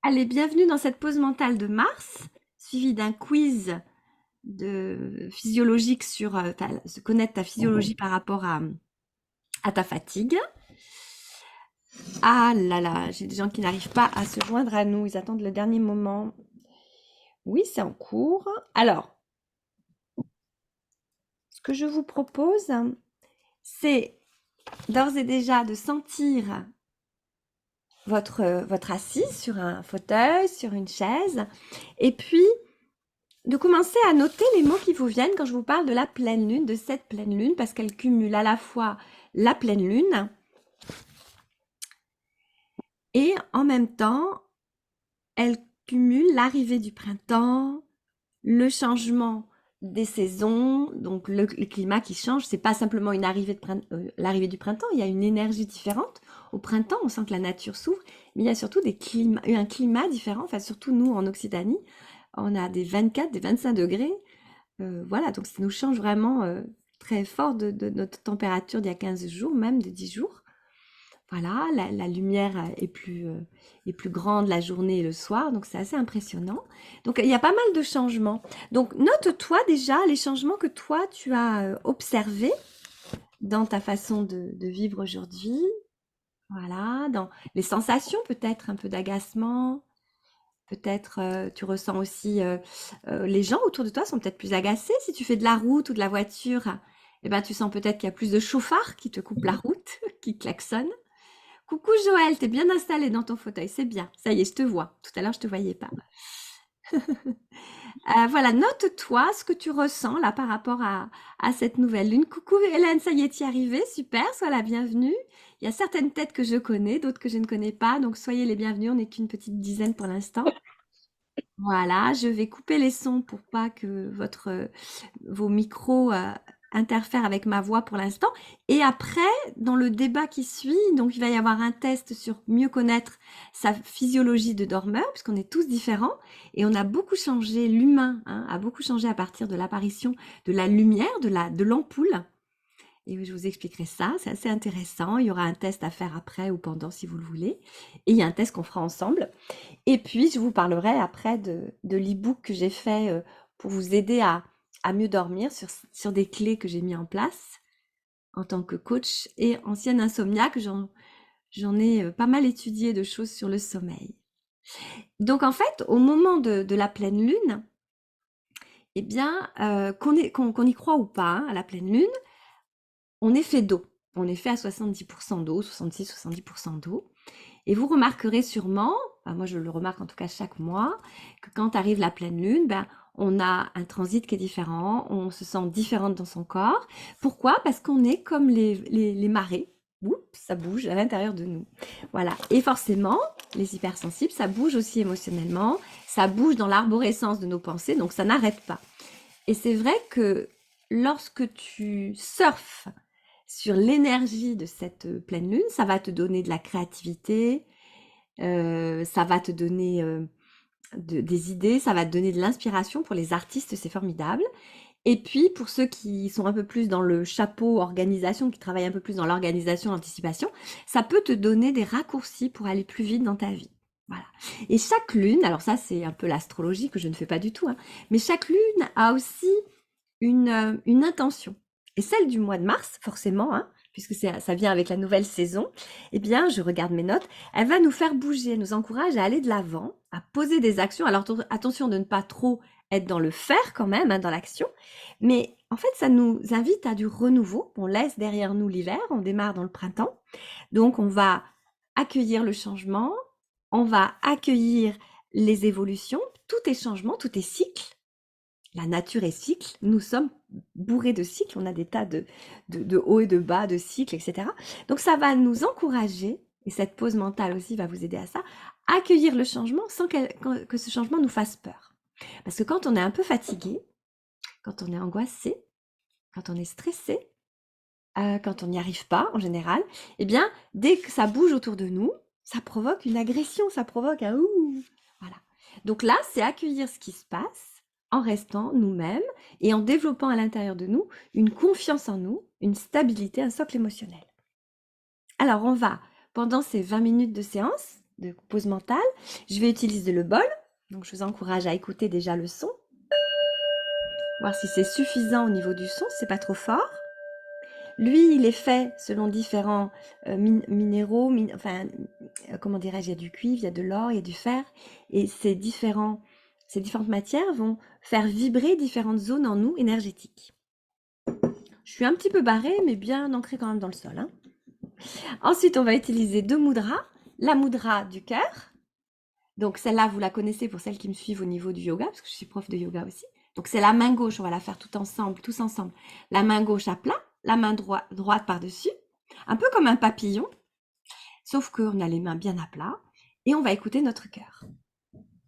Allez, bienvenue dans cette pause mentale de Mars, suivie d'un quiz physiologique sur se connaître ta physiologie par rapport à ta fatigue. Ah là là, j'ai des gens qui n'arrivent pas à se joindre à nous, ils attendent le dernier moment. Oui, c'est en cours. Alors, ce que je vous propose, c'est d'ores et déjà de sentir votre assise sur un fauteuil, sur une chaise, et puis de commencer à noter les mots qui vous viennent quand je vous parle de la pleine lune, de cette pleine lune, parce qu'elle cumule à la fois la pleine lune et en même temps, elle cumule l'arrivée du printemps, le changement des saisons, donc le climat qui change. C'est pas simplement une arrivée de l'arrivée du printemps, il y a une énergie différente. Au printemps, on sent que la nature s'ouvre, mais il y a surtout un climat différent. Enfin, surtout nous en Occitanie, on a des 24, des 25 degrés. Voilà, donc ça nous change vraiment très fort de notre température d'il y a 15 jours, même de 10 jours. Voilà, la lumière est plus grande la journée et le soir, donc c'est assez impressionnant. Donc il y a pas mal de changements. Donc note-toi déjà les changements que toi tu as observés dans ta façon de vivre aujourd'hui. Voilà, dans les sensations peut-être un peu d'agacement, peut-être tu ressens aussi les gens autour de toi sont peut-être plus agacés si tu fais de la route ou de la voiture. Eh ben tu sens peut-être qu'il y a plus de chauffards qui te coupent la route, qui klaxonnent. Coucou Joël, t'es bien installé dans ton fauteuil, c'est bien. Ça y est, je te vois. Tout à l'heure, je te voyais pas. Voilà, note-toi ce que tu ressens là par rapport à cette nouvelle lune. Coucou Hélène, ça y est, t'y arrivée, super, sois la bienvenue. Il y a certaines têtes que je connais, d'autres que je ne connais pas, donc soyez les bienvenus, on n'est qu'une petite dizaine pour l'instant. Voilà, je vais couper les sons pour pas que vos micros interfèrent avec ma voix pour l'instant. Et après, dans le débat qui suit, donc il va y avoir un test sur mieux connaître sa physiologie de dormeur, puisqu'on est tous différents et on a beaucoup changé, l'humain hein, a beaucoup changé à partir de l'apparition de la lumière, de l'ampoule. Et je vous expliquerai ça, c'est assez intéressant. Il y aura un test à faire après ou pendant si vous le voulez. Et il y a un test qu'on fera ensemble. Et puis, je vous parlerai après de l'e-book que j'ai fait pour vous aider à mieux dormir sur des clés que j'ai mis en place en tant que coach et ancienne insomniaque. J'en ai pas mal étudié de choses sur le sommeil. Donc, en fait, au moment de la pleine lune, eh bien, qu'on y croit ou pas, hein, à la pleine lune, on est fait d'eau. On est fait à 70% d'eau, 66-70% d'eau. Et vous remarquerez sûrement, enfin moi je le remarque en tout cas chaque mois, que quand arrive la pleine lune, ben, on a un transit qui est différent, on se sent différente dans son corps. Pourquoi? Parce qu'on est comme les marées. Oups, ça bouge à l'intérieur de nous. Voilà. Et forcément, les hypersensibles, ça bouge aussi émotionnellement, ça bouge dans l'arborescence de nos pensées, donc ça n'arrête pas. Et c'est vrai que lorsque tu surfes sur l'énergie de cette pleine lune, ça va te donner de la créativité, ça va te donner des idées, ça va te donner de l'inspiration pour les artistes, c'est formidable. Et puis pour ceux qui sont un peu plus dans le chapeau organisation, qui travaillent un peu plus dans l'organisation, l'anticipation, ça peut te donner des raccourcis pour aller plus vite dans ta vie. Voilà. Et chaque lune, alors ça c'est un peu l'astrologie que je ne fais pas du tout, hein, mais chaque lune a aussi une intention. Et celle du mois de mars, forcément, hein, puisque ça vient avec la nouvelle saison, eh bien, je regarde mes notes, elle va nous faire bouger, elle nous encourage à aller de l'avant, à poser des actions. Alors, attention de ne pas trop être dans le faire quand même, hein, dans l'action. Mais en fait, ça nous invite à du renouveau. On laisse derrière nous l'hiver, on démarre dans le printemps. Donc, on va accueillir le changement, on va accueillir les évolutions. Tout est changement, tout est cycle. La nature est cycle, nous sommes bourrés de cycles, on a des tas de hauts et de bas, de cycles, etc. Donc ça va nous encourager, et cette pause mentale aussi va vous aider à ça, à accueillir le changement sans que ce changement nous fasse peur. Parce que quand on est un peu fatigué, quand on est angoissé, quand on est stressé, quand on n'y arrive pas en général, eh bien, dès que ça bouge autour de nous, ça provoque une agression, ça provoque un ouh. Voilà. Donc là, c'est accueillir ce qui se passe en restant nous-mêmes et en développant à l'intérieur de nous une confiance en nous, une stabilité, un socle émotionnel. Alors, on va, pendant ces 20 minutes de séance, de pause mentale. Je vais utiliser le bol. Donc, je vous encourage à écouter déjà le son. Voir si c'est suffisant au niveau du son, si c'est pas trop fort. Lui, il est fait selon différents minéraux, comment dirais-je, il y a du cuivre, il y a de l'or, il y a du fer, et ces différentes matières vont faire vibrer différentes zones en nous énergétiques. Je suis un petit peu barrée, mais bien ancrée quand même dans le sol, hein. Ensuite, on va utiliser 2 mudras. La mudra du cœur. Donc celle-là, vous la connaissez pour celles qui me suivent au niveau du yoga, parce que je suis prof de yoga aussi. Donc c'est la main gauche, on va la faire tous ensemble. La main gauche à plat, la main droite par-dessus, un peu comme un papillon, sauf qu'on a les mains bien à plat, et on va écouter notre cœur.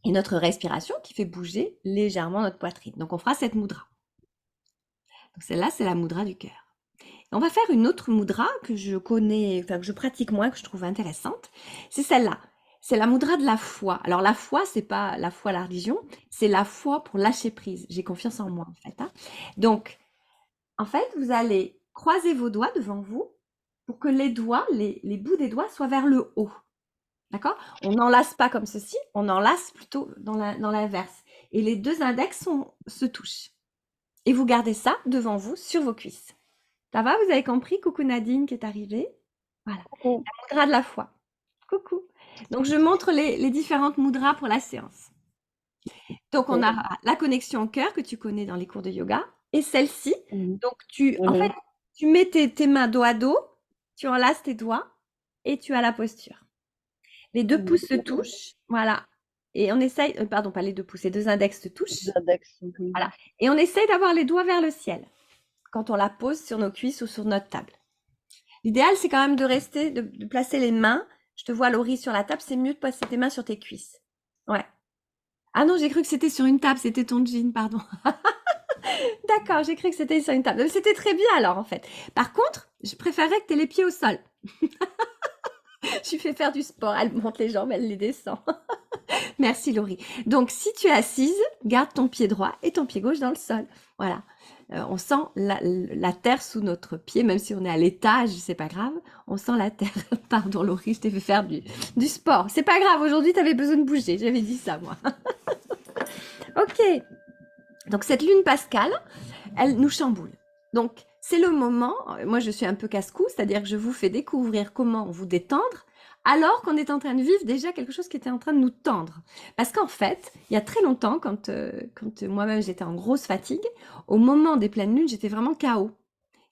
Et notre respiration qui fait bouger légèrement notre poitrine. Donc on fera cette mudra. Donc celle-là, c'est la mudra du cœur. On va faire une autre mudra que je connais, enfin que je pratique moins, que je trouve intéressante. C'est celle-là. C'est la mudra de la foi. Alors la foi, c'est pas la foi à la religion, c'est la foi pour lâcher prise. J'ai confiance en moi en fait, hein. Donc, en fait, vous allez croiser vos doigts devant vous pour que les doigts, les bouts des doigts soient vers le haut. D'accord? On n'enlace pas comme ceci, on enlace plutôt dans l'inverse. Et les 2 index se touchent. Et vous gardez ça devant vous sur vos cuisses. Ça va, vous avez compris? Coucou Nadine qui est arrivée. Voilà, Coucou. la mudra de la foi. Coucou. Donc, je montre les différentes mudras pour la séance. Donc, on a la connexion au cœur que tu connais dans les cours de yoga et celle-ci. Mhm. Donc, en fait, tu mets tes mains dos à dos, tu enlaces tes doigts et tu as la posture. Les 2 pouces se touchent, voilà. Et on essaye, pardon, pas les 2 pouces, les 2 index se touchent. Index. Voilà. Et on essaye d'avoir les doigts vers le ciel quand on la pose sur nos cuisses ou sur notre table. L'idéal, c'est quand même de rester, de placer les mains. Je te vois, Laurie, sur la table. C'est mieux de placer tes mains sur tes cuisses. Ouais. Ah non, j'ai cru que c'était sur une table. C'était ton jean, pardon. D'accord, j'ai cru que c'était sur une table. C'était très bien alors, en fait. Par contre, je préférerais que tu aies les pieds au sol. Je lui fais faire du sport. Elle monte les jambes, elle les descend. Merci, Laurie. Donc, si tu es assise, garde ton pied droit et ton pied gauche dans le sol. Voilà. On sent la terre sous notre pied, même si on est à l'étage, c'est pas grave. On sent la terre. Pardon, Laurie, je t'ai fait faire du sport. C'est pas grave, aujourd'hui, tu avais besoin de bouger. J'avais dit ça, moi. Ok. Donc, cette lune pascale, elle nous chamboule. Donc, c'est le moment, moi je suis un peu casse-cou, c'est-à-dire que je vous fais découvrir comment vous détendre, alors qu'on est en train de vivre déjà quelque chose qui était en train de nous tendre. Parce qu'en fait, il y a très longtemps, quand moi-même j'étais en grosse fatigue, au moment des pleines lunes, j'étais vraiment KO.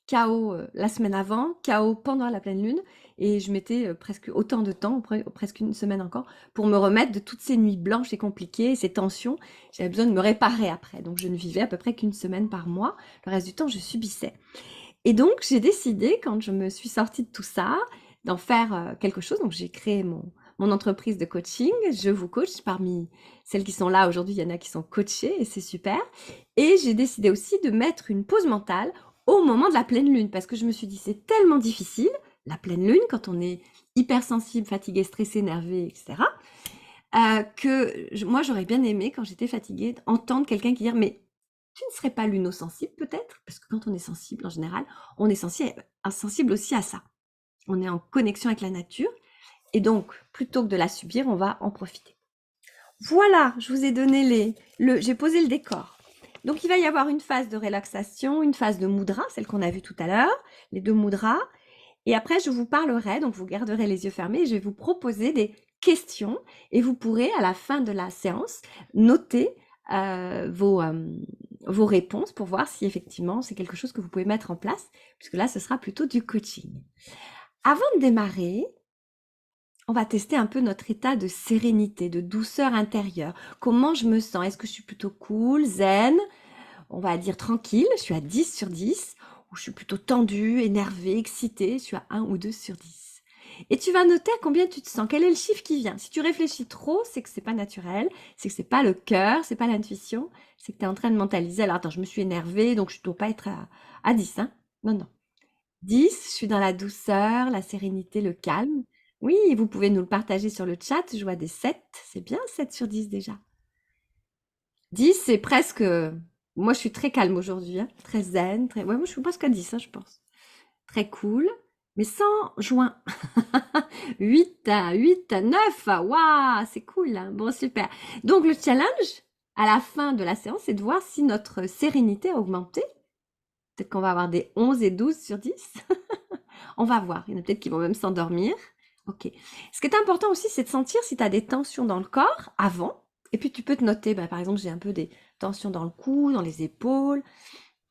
KO la semaine avant, KO pendant la pleine lune, et je mettais presque autant de temps, presque une semaine encore, pour me remettre de toutes ces nuits blanches et compliquées, ces tensions. J'avais besoin de me réparer après, donc je ne vivais à peu près qu'une semaine par mois. Le reste du temps, je subissais. Et donc, j'ai décidé, quand je me suis sortie de tout ça, d'en faire quelque chose. Donc, j'ai créé mon entreprise de coaching. Je vous coach. Parmi celles qui sont là aujourd'hui, il y en a qui sont coachées et c'est super. Et j'ai décidé aussi de mettre une pause mentale au moment de la pleine lune parce que je me suis dit, c'est tellement difficile, la pleine lune, quand on est hypersensible, fatigué, stressé, énervé, etc., moi, j'aurais bien aimé, quand j'étais fatiguée, entendre quelqu'un qui dire, mais tu ne serais pas lunosensible peut-être? Parce que quand on est sensible, en général, on est sensible aussi à ça. On est en connexion avec la nature. Et donc, plutôt que de la subir, on va en profiter. Voilà, je vous ai donné j'ai posé le décor. Donc, il va y avoir une phase de relaxation, une phase de mudra, celle qu'on a vue tout à l'heure, les 2 mudras. Et après, je vous parlerai, donc vous garderez les yeux fermés, et je vais vous proposer des questions. Et vous pourrez, à la fin de la séance, noter vos réponses pour voir si effectivement c'est quelque chose que vous pouvez mettre en place, puisque là, ce sera plutôt du coaching. Avant de démarrer, on va tester un peu notre état de sérénité, de douceur intérieure. Comment je me sens? Est-ce que je suis plutôt cool, zen? On va dire tranquille, je suis à 10 sur 10, ou je suis plutôt tendue, énervée, excitée, je suis à 1 ou 2 sur 10. Et tu vas noter à combien tu te sens, quel est le chiffre qui vient. Si tu réfléchis trop, c'est que c'est pas naturel, c'est que c'est pas le cœur, c'est pas l'intuition, c'est que tu es en train de mentaliser. Alors attends, je me suis énervée, donc je dois pas être à 10, hein. Non, non. 10, je suis dans la douceur, la sérénité, le calme. Oui, vous pouvez nous le partager sur le chat, je vois des 7, c'est bien 7 sur 10 déjà. 10, c'est presque... Moi, je suis très calme aujourd'hui, hein, très zen, très... Ouais, moi, je suis presque à 10, hein, je pense. Très cool. mais sans joint. 8, 8, 9, waouh, c'est cool, hein. Bon, super. Donc, le challenge, à la fin de la séance, c'est de voir si notre sérénité a augmenté. Peut-être qu'on va avoir des 11 et 12 sur 10. On va voir. Il y en a peut-être qui vont même s'endormir. Ok. Ce qui est important aussi, c'est de sentir si tu as des tensions dans le corps avant. Et puis, tu peux te noter, bah, par exemple, j'ai un peu des tensions dans le cou, dans les épaules,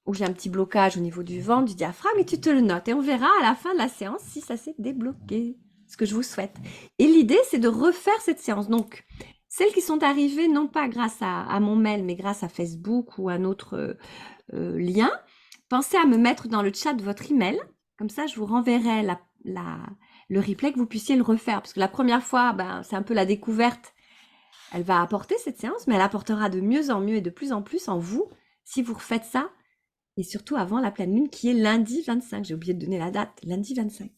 ou j'ai un petit blocage au niveau du ventre, du diaphragme, et tu te le notes. Et on verra à la fin de la séance si ça s'est débloqué. Ce que je vous souhaite. Et l'idée, c'est de refaire cette séance. Donc, celles qui sont arrivées, non pas grâce à mon mail, mais grâce à Facebook ou un autre lien, pensez à me mettre dans le chat votre email. Comme ça, je vous renverrai le replay que vous puissiez le refaire. Parce que la première fois, ben, c'est un peu la découverte. Elle va apporter cette séance, mais elle apportera de mieux en mieux et de plus en plus en vous si vous refaites ça. Et surtout avant la pleine lune qui est lundi 25. J'ai oublié de donner la date. Lundi 25.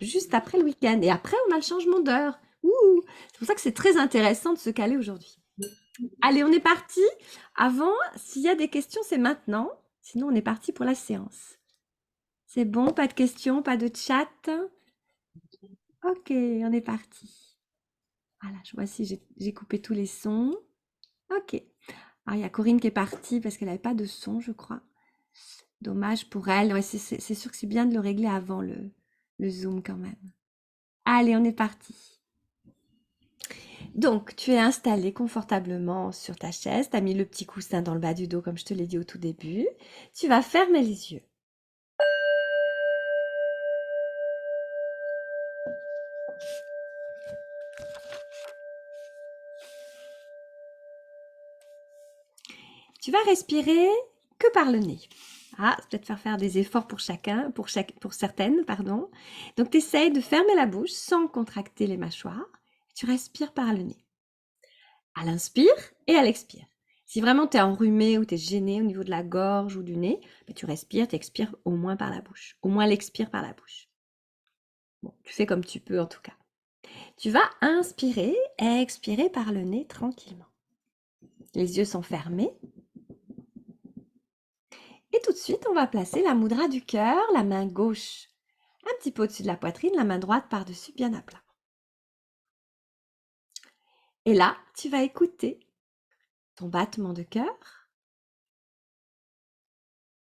Juste après le week-end. Et après, on a le changement d'heure. Ouh, c'est pour ça que c'est très intéressant de se caler aujourd'hui. Allez, on est parti. Avant, s'il y a des questions, c'est maintenant. Sinon, on est parti pour la séance. C'est bon, pas de questions, pas de chat. Ok, on est parti. Voilà, je vois si j'ai coupé tous les sons. Ok. Alors, il y a Corinne qui est partie parce qu'elle n'avait pas de son, je crois. Dommage pour elle. Ouais, c'est sûr que c'est bien de le régler avant le Zoom quand même. Allez, on est parti. Donc, tu es installé confortablement sur ta chaise. Tu as mis le petit coussin dans le bas du dos comme je te l'ai dit au tout début. Tu vas fermer les yeux. Tu vas respirer que par le nez. Ah, ça peut te faire des efforts pour certaines, pardon. Donc, tu essayes de fermer la bouche sans contracter les mâchoires. Tu respires par le nez. À l'inspire et à l'expire. Si vraiment tu es enrhumé ou tu es gêné au niveau de la gorge ou du nez, tu respires, tu expires au moins par la bouche. Au moins l'expire par la bouche. Bon, tu fais comme tu peux en tout cas. Tu vas inspirer et expirer par le nez tranquillement. Les yeux sont fermés. Et tout de suite, on va placer la mudra du cœur, la main gauche un petit peu au-dessus de la poitrine, la main droite par-dessus, bien à plat. Et là, tu vas écouter ton battement de cœur,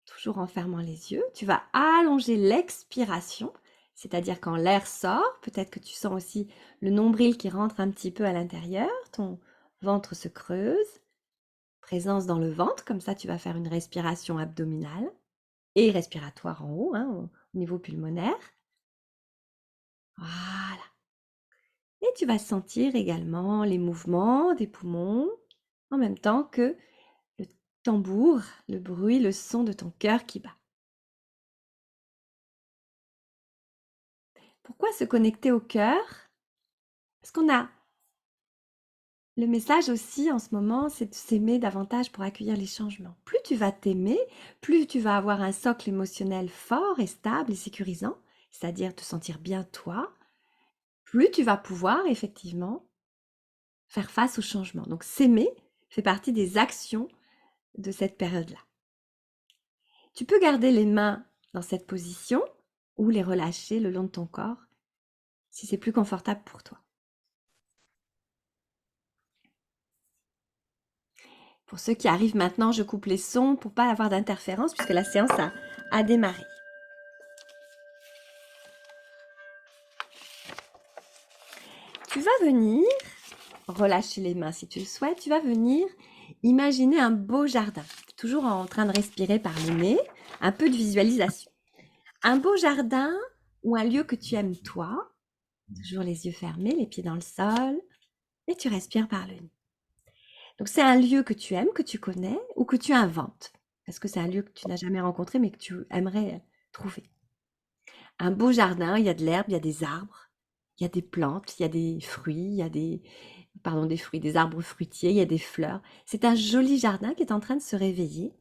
toujours en fermant les yeux. Tu vas allonger l'expiration, c'est-à-dire quand l'air sort, peut-être que tu sens aussi le nombril qui rentre un petit peu à l'intérieur, ton ventre se creuse, présence dans le ventre, comme ça tu vas faire une respiration abdominale et respiratoire en haut, au niveau pulmonaire. Voilà. Et tu vas sentir également les mouvements des poumons en même temps que le tambour, le bruit, le son de ton cœur qui bat. Pourquoi se connecter au cœur? Parce qu'on a le message aussi en ce moment, c'est de s'aimer davantage pour accueillir les changements. Plus tu vas t'aimer, plus tu vas avoir un socle émotionnel fort et stable et sécurisant, c'est-à-dire te sentir bien toi, plus tu vas pouvoir effectivement faire face aux changements. Donc s'aimer fait partie des actions de cette période-là. Tu peux garder les mains dans cette position ou les relâcher le long de ton corps si c'est plus confortable pour toi. Pour ceux qui arrivent maintenant, je coupe les sons pour pas avoir d'interférence puisque la séance a démarré. Tu vas venir, relâcher les mains si tu le souhaites, tu vas venir imaginer un beau jardin, toujours en train de respirer par le nez, un peu de visualisation. Un beau jardin ou un lieu que tu aimes toi, toujours les yeux fermés, les pieds dans le sol, et tu respires par le nez. Donc c'est un lieu que tu aimes, que tu connais ou que tu inventes, parce que c'est un lieu que tu n'as jamais rencontré mais que tu aimerais trouver. Un beau jardin, il y a de l'herbe, il y a des arbres, il y a des plantes, il y a des fruits, il y a des arbres fruitiers, il y a des fleurs. C'est un joli jardin qui est en train de se réveiller.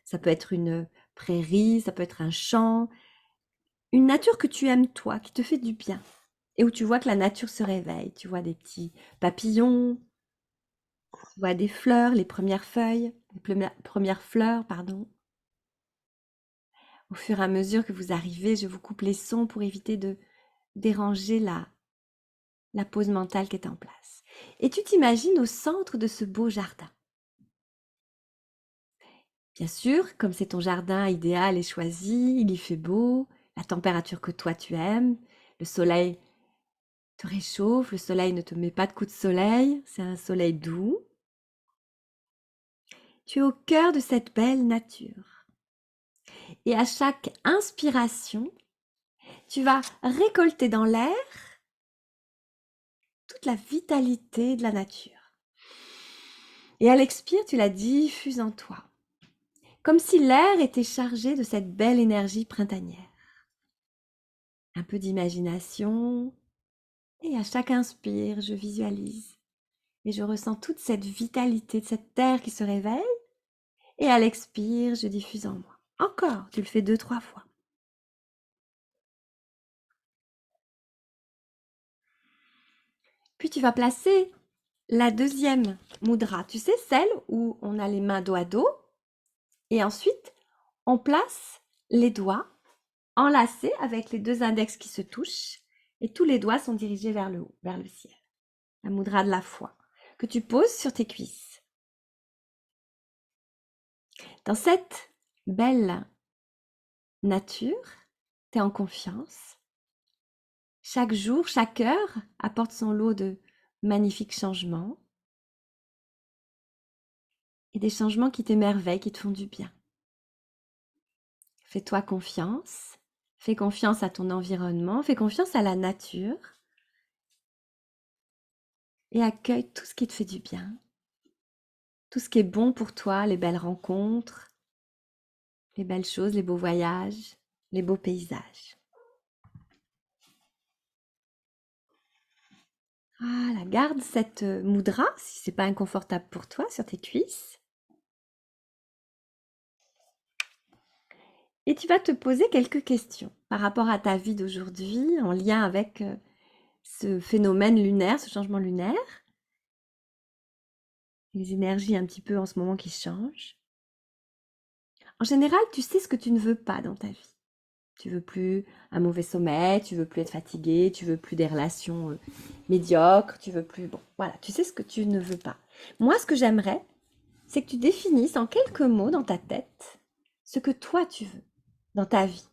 Ça peut être une prairie, ça peut être un champ, une nature que tu aimes toi, qui te fait du bien. Et où tu vois que la nature se réveille. Tu vois des petits papillons, tu vois des fleurs, les premières feuilles, les premières fleurs, pardon. Au fur et à mesure que vous arrivez, je vous coupe les sons pour éviter de déranger la pause mentale qui est en place. Et tu t'imagines au centre de ce beau jardin. Bien sûr, comme c'est ton jardin idéal et choisi, il y fait beau, la température que toi tu aimes, le soleil te réchauffe, le soleil ne te met pas de coups de soleil, c'est un soleil doux. Tu es au cœur de cette belle nature. Et à chaque inspiration, tu vas récolter dans l'air toute la vitalité de la nature. Et à l'expire, tu la diffuses en toi, comme si l'air était chargé de cette belle énergie printanière. Un peu d'imagination, et à chaque inspire, je visualise. Et je ressens toute cette vitalité de cette terre qui se réveille. Et à l'expire, je diffuse en moi. Encore, tu le fais 2-3 fois. Puis tu vas placer la deuxième mudra. Tu sais, celle où on a les mains dos à dos. Et ensuite, on place les doigts enlacés avec les 2 index qui se touchent. Et tous les doigts sont dirigés vers le haut, vers le ciel. La mudra de la foi, que tu poses sur tes cuisses. Dans cette belle nature, tu es en confiance. Chaque jour, chaque heure apporte son lot de magnifiques changements et des changements qui t'émerveillent, qui te font du bien. Fais-toi confiance, fais confiance à ton environnement, fais confiance à la nature et accueille tout ce qui te fait du bien, tout ce qui est bon pour toi, les belles rencontres, les belles choses, les beaux voyages, les beaux paysages. Voilà, garde cette mudra, si c'est pas inconfortable pour toi, sur tes cuisses. Et tu vas te poser quelques questions par rapport à ta vie d'aujourd'hui, en lien avec ce phénomène lunaire, ce changement lunaire, les énergies un petit peu en ce moment qui changent. En général, tu sais ce que tu ne veux pas dans ta vie. Tu veux plus un mauvais sommeil, tu veux plus être fatigué, tu veux plus des relations médiocres, tu veux plus... Bon, voilà, tu sais ce que tu ne veux pas. Moi, ce que j'aimerais, c'est que tu définisses en quelques mots dans ta tête ce que toi tu veux dans ta vie.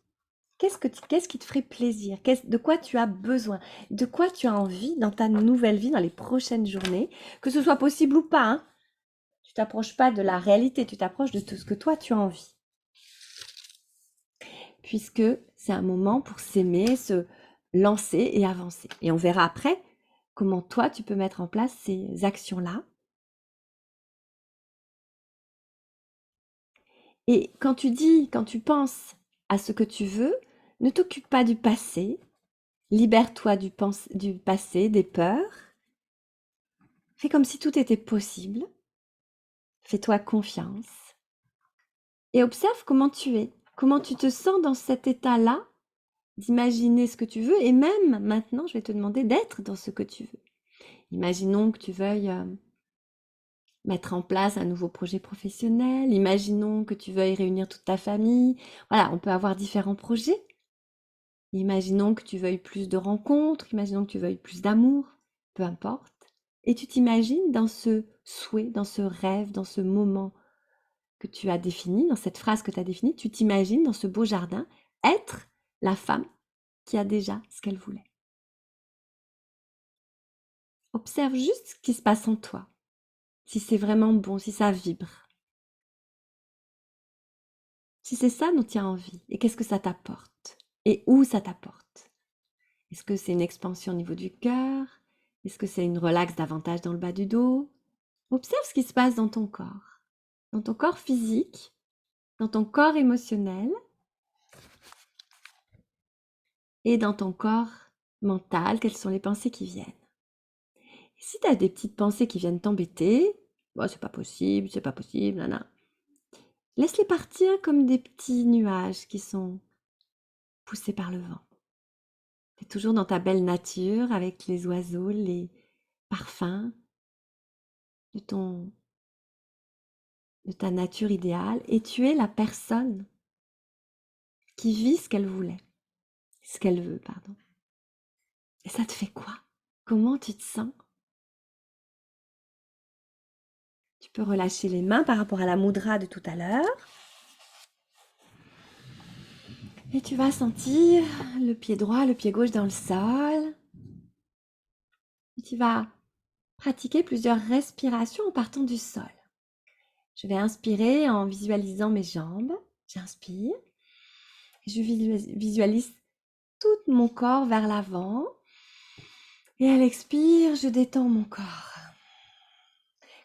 Qu'est-ce qui te ferait plaisir? De quoi tu as besoin? De quoi tu as envie dans ta nouvelle vie, dans les prochaines journées? Que ce soit possible ou pas, hein? Tu t'approches pas de la réalité, tu t'approches de tout ce que toi tu as envie. Puisque c'est un moment pour s'aimer, se lancer et avancer. Et on verra après comment toi tu peux mettre en place ces actions-là. Et quand tu penses à ce que tu veux, ne t'occupe pas du passé, libère-toi du passé, des peurs. Fais comme si tout était possible. Fais-toi confiance. Et observe comment tu es, comment tu te sens dans cet état-là, d'imaginer ce que tu veux. Et même maintenant, je vais te demander d'être dans ce que tu veux. Imaginons que tu veuilles mettre en place un nouveau projet professionnel. Imaginons que tu veuilles réunir toute ta famille. Voilà, on peut avoir différents projets. Imaginons que tu veuilles plus de rencontres. Imaginons que tu veuilles plus d'amour. Peu importe. Et tu t'imagines dans ce souhait, dans ce rêve, dans ce moment que tu as défini, dans cette phrase que tu as définie, tu t'imagines dans ce beau jardin être la femme qui a déjà ce qu'elle voulait. Observe juste ce qui se passe en toi, si c'est vraiment bon, si ça vibre, si c'est ça dont tu as envie, et qu'est-ce que ça t'apporte, et où ça t'apporte. Est-ce que c'est une expansion au niveau du cœur? Est-ce que c'est une relaxe davantage dans le bas du dos? Observe ce qui se passe dans ton corps physique, dans ton corps émotionnel et dans ton corps mental, quelles sont les pensées qui viennent. Et si tu as des petites pensées qui viennent t'embêter, oh, c'est pas possible, nana. Laisse-les partir comme des petits nuages qui sont poussés par le vent. Tu es toujours dans ta belle nature avec les oiseaux, les parfums de de ta nature idéale et tu es la personne qui vit ce qu'elle voulait, ce qu'elle veut, pardon. Et ça te fait quoi? Comment tu te sens? Tu peux relâcher les mains par rapport à la mudra de tout à l'heure. Et tu vas sentir le pied droit, le pied gauche dans le sol. Et tu vas pratiquer plusieurs respirations en partant du sol. Je vais inspirer en visualisant mes jambes. J'inspire. Je visualise tout mon corps vers l'avant. Et à l'expire, je détends mon corps.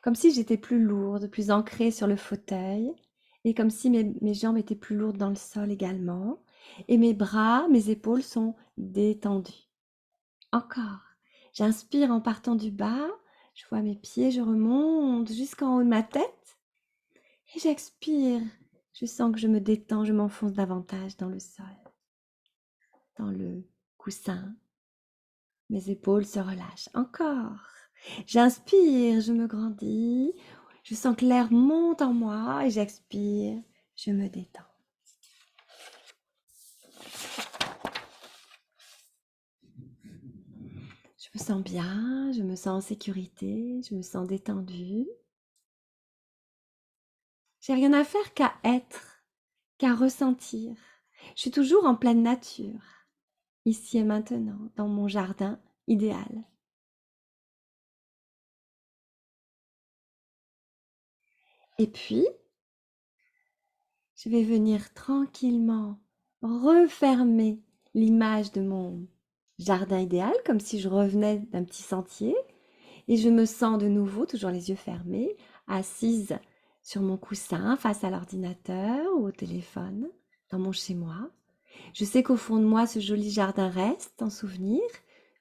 Comme si j'étais plus lourde, plus ancrée sur le fauteuil. Et comme si mes jambes étaient plus lourdes dans le sol également. Et mes bras, mes épaules sont détendus. Encore. J'inspire en partant du bas. Je vois mes pieds, je remonte jusqu'en haut de ma tête. Et j'expire. Je sens que je me détends, je m'enfonce davantage dans le sol, dans le coussin. Mes épaules se relâchent. Encore. J'inspire, je me grandis. Je sens que l'air monte en moi et j'expire, je me détends. Je me sens bien, je me sens en sécurité, je me sens détendue. J'ai rien à faire qu'à être, qu'à ressentir. Je suis toujours en pleine nature, ici et maintenant, dans mon jardin idéal. Et puis, je vais venir tranquillement refermer l'image de mon jardin idéal, comme si je revenais d'un petit sentier. Et je me sens de nouveau, toujours les yeux fermés, assise sur mon coussin face à l'ordinateur ou au téléphone, dans mon chez-moi. Je sais qu'au fond de moi, ce joli jardin reste en souvenir.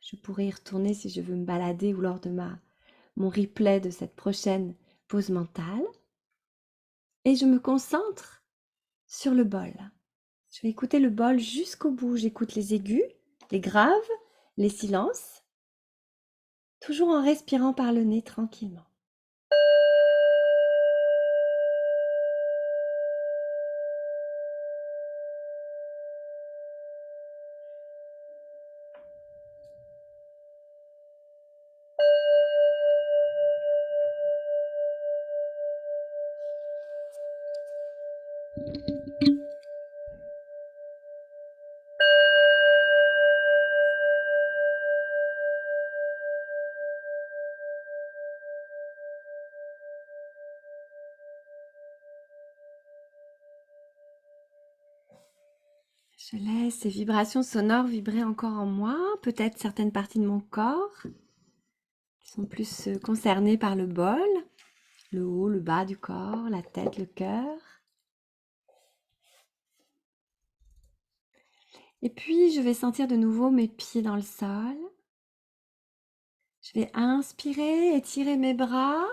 Je pourrais y retourner si je veux me balader ou lors de mon replay de cette prochaine pause mentale. Et je me concentre sur le bol. Je vais écouter le bol jusqu'au bout. J'écoute les aigus, les graves, les silences, toujours en respirant par le nez tranquillement. Je laisse ces vibrations sonores vibrer encore en moi, peut-être certaines parties de mon corps qui sont plus concernées par le bol, le haut, le bas du corps, la tête, le cœur. Et puis, je vais sentir de nouveau mes pieds dans le sol. Je vais inspirer, étirer mes bras.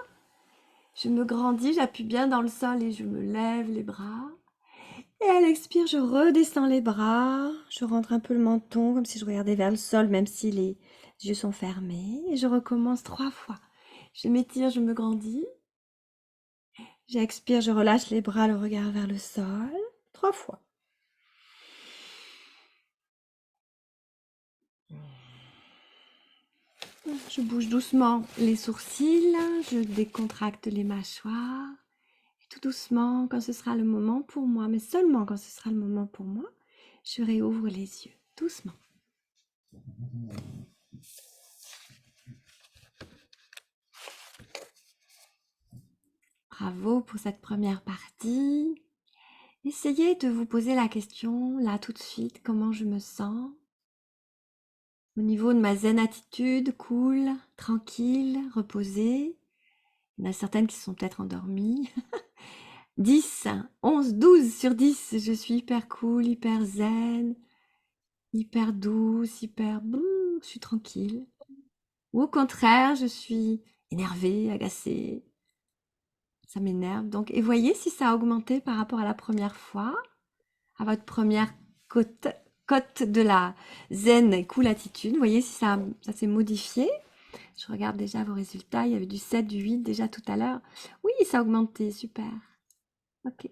Je me grandis, j'appuie bien dans le sol et je me lève les bras. Et à l'expire, je redescends les bras. Je rentre un peu le menton comme si je regardais vers le sol, même si les yeux sont fermés. Et je recommence 3 fois. Je m'étire, je me grandis. J'expire, je relâche les bras, le regard vers le sol. 3 fois. Je bouge doucement les sourcils, je décontracte les mâchoires. Et tout doucement, quand ce sera le moment pour moi, mais seulement quand ce sera le moment pour moi, je réouvre les yeux, doucement. Bravo pour cette première partie. Essayez de vous poser la question, là tout de suite, comment je me sens au niveau de ma zen attitude, cool, tranquille, reposée. Il y en a certaines qui sont peut-être endormies. 10, 11, 12 sur 10, je suis hyper cool, hyper zen, hyper douce, je suis tranquille. Ou au contraire, je suis énervée, agacée, ça m'énerve. Donc, et voyez si ça a augmenté par rapport à la première fois, à votre première cote de la zen cool attitude. Voyez si ça s'est modifié. Je regarde déjà vos résultats. Il y avait du 7, du 8 déjà tout à l'heure. Oui, ça a augmenté, super. Ok.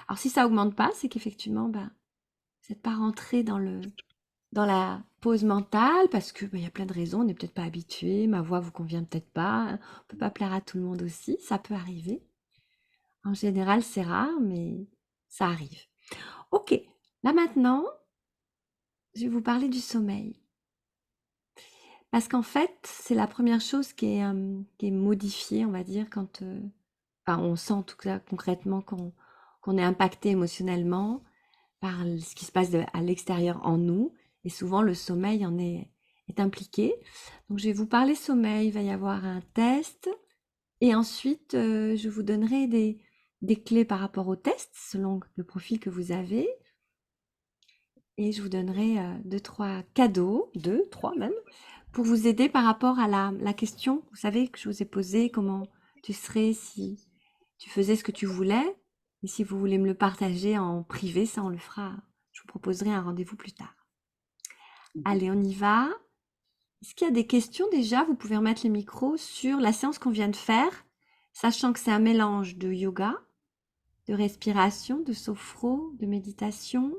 Alors si ça augmente pas, c'est qu'effectivement, vous n'êtes pas rentré dans la pause mentale parce que il y a plein de raisons, on n'est peut-être pas habitué, ma voix vous convient peut-être pas, on peut pas plaire à tout le monde aussi, ça peut arriver. En général, c'est rare, mais ça arrive. Ok, là maintenant, je vais vous parler du sommeil. Parce qu'en fait, c'est la première chose qui est modifiée, on va dire, quand enfin, on sent en tout cas concrètement qu'on est impacté émotionnellement par ce qui se passe à l'extérieur en nous. Et souvent, le sommeil est impliqué. Donc, je vais vous parler sommeil. Il va y avoir un test. Et ensuite, je vous donnerai des clés par rapport au test, selon le profil que vous avez. Et je vous donnerai deux, trois cadeaux, deux, trois même, pour vous aider par rapport à la question, vous savez, que je vous ai posée, comment tu serais si tu faisais ce que tu voulais. Et si vous voulez me le partager en privé, ça on le fera. Je vous proposerai un rendez-vous plus tard. Allez, on y va. Est-ce qu'il y a des questions déjà? Vous pouvez remettre les micros sur la séance qu'on vient de faire, sachant que c'est un mélange de yoga, de respiration, de sophro, de méditation,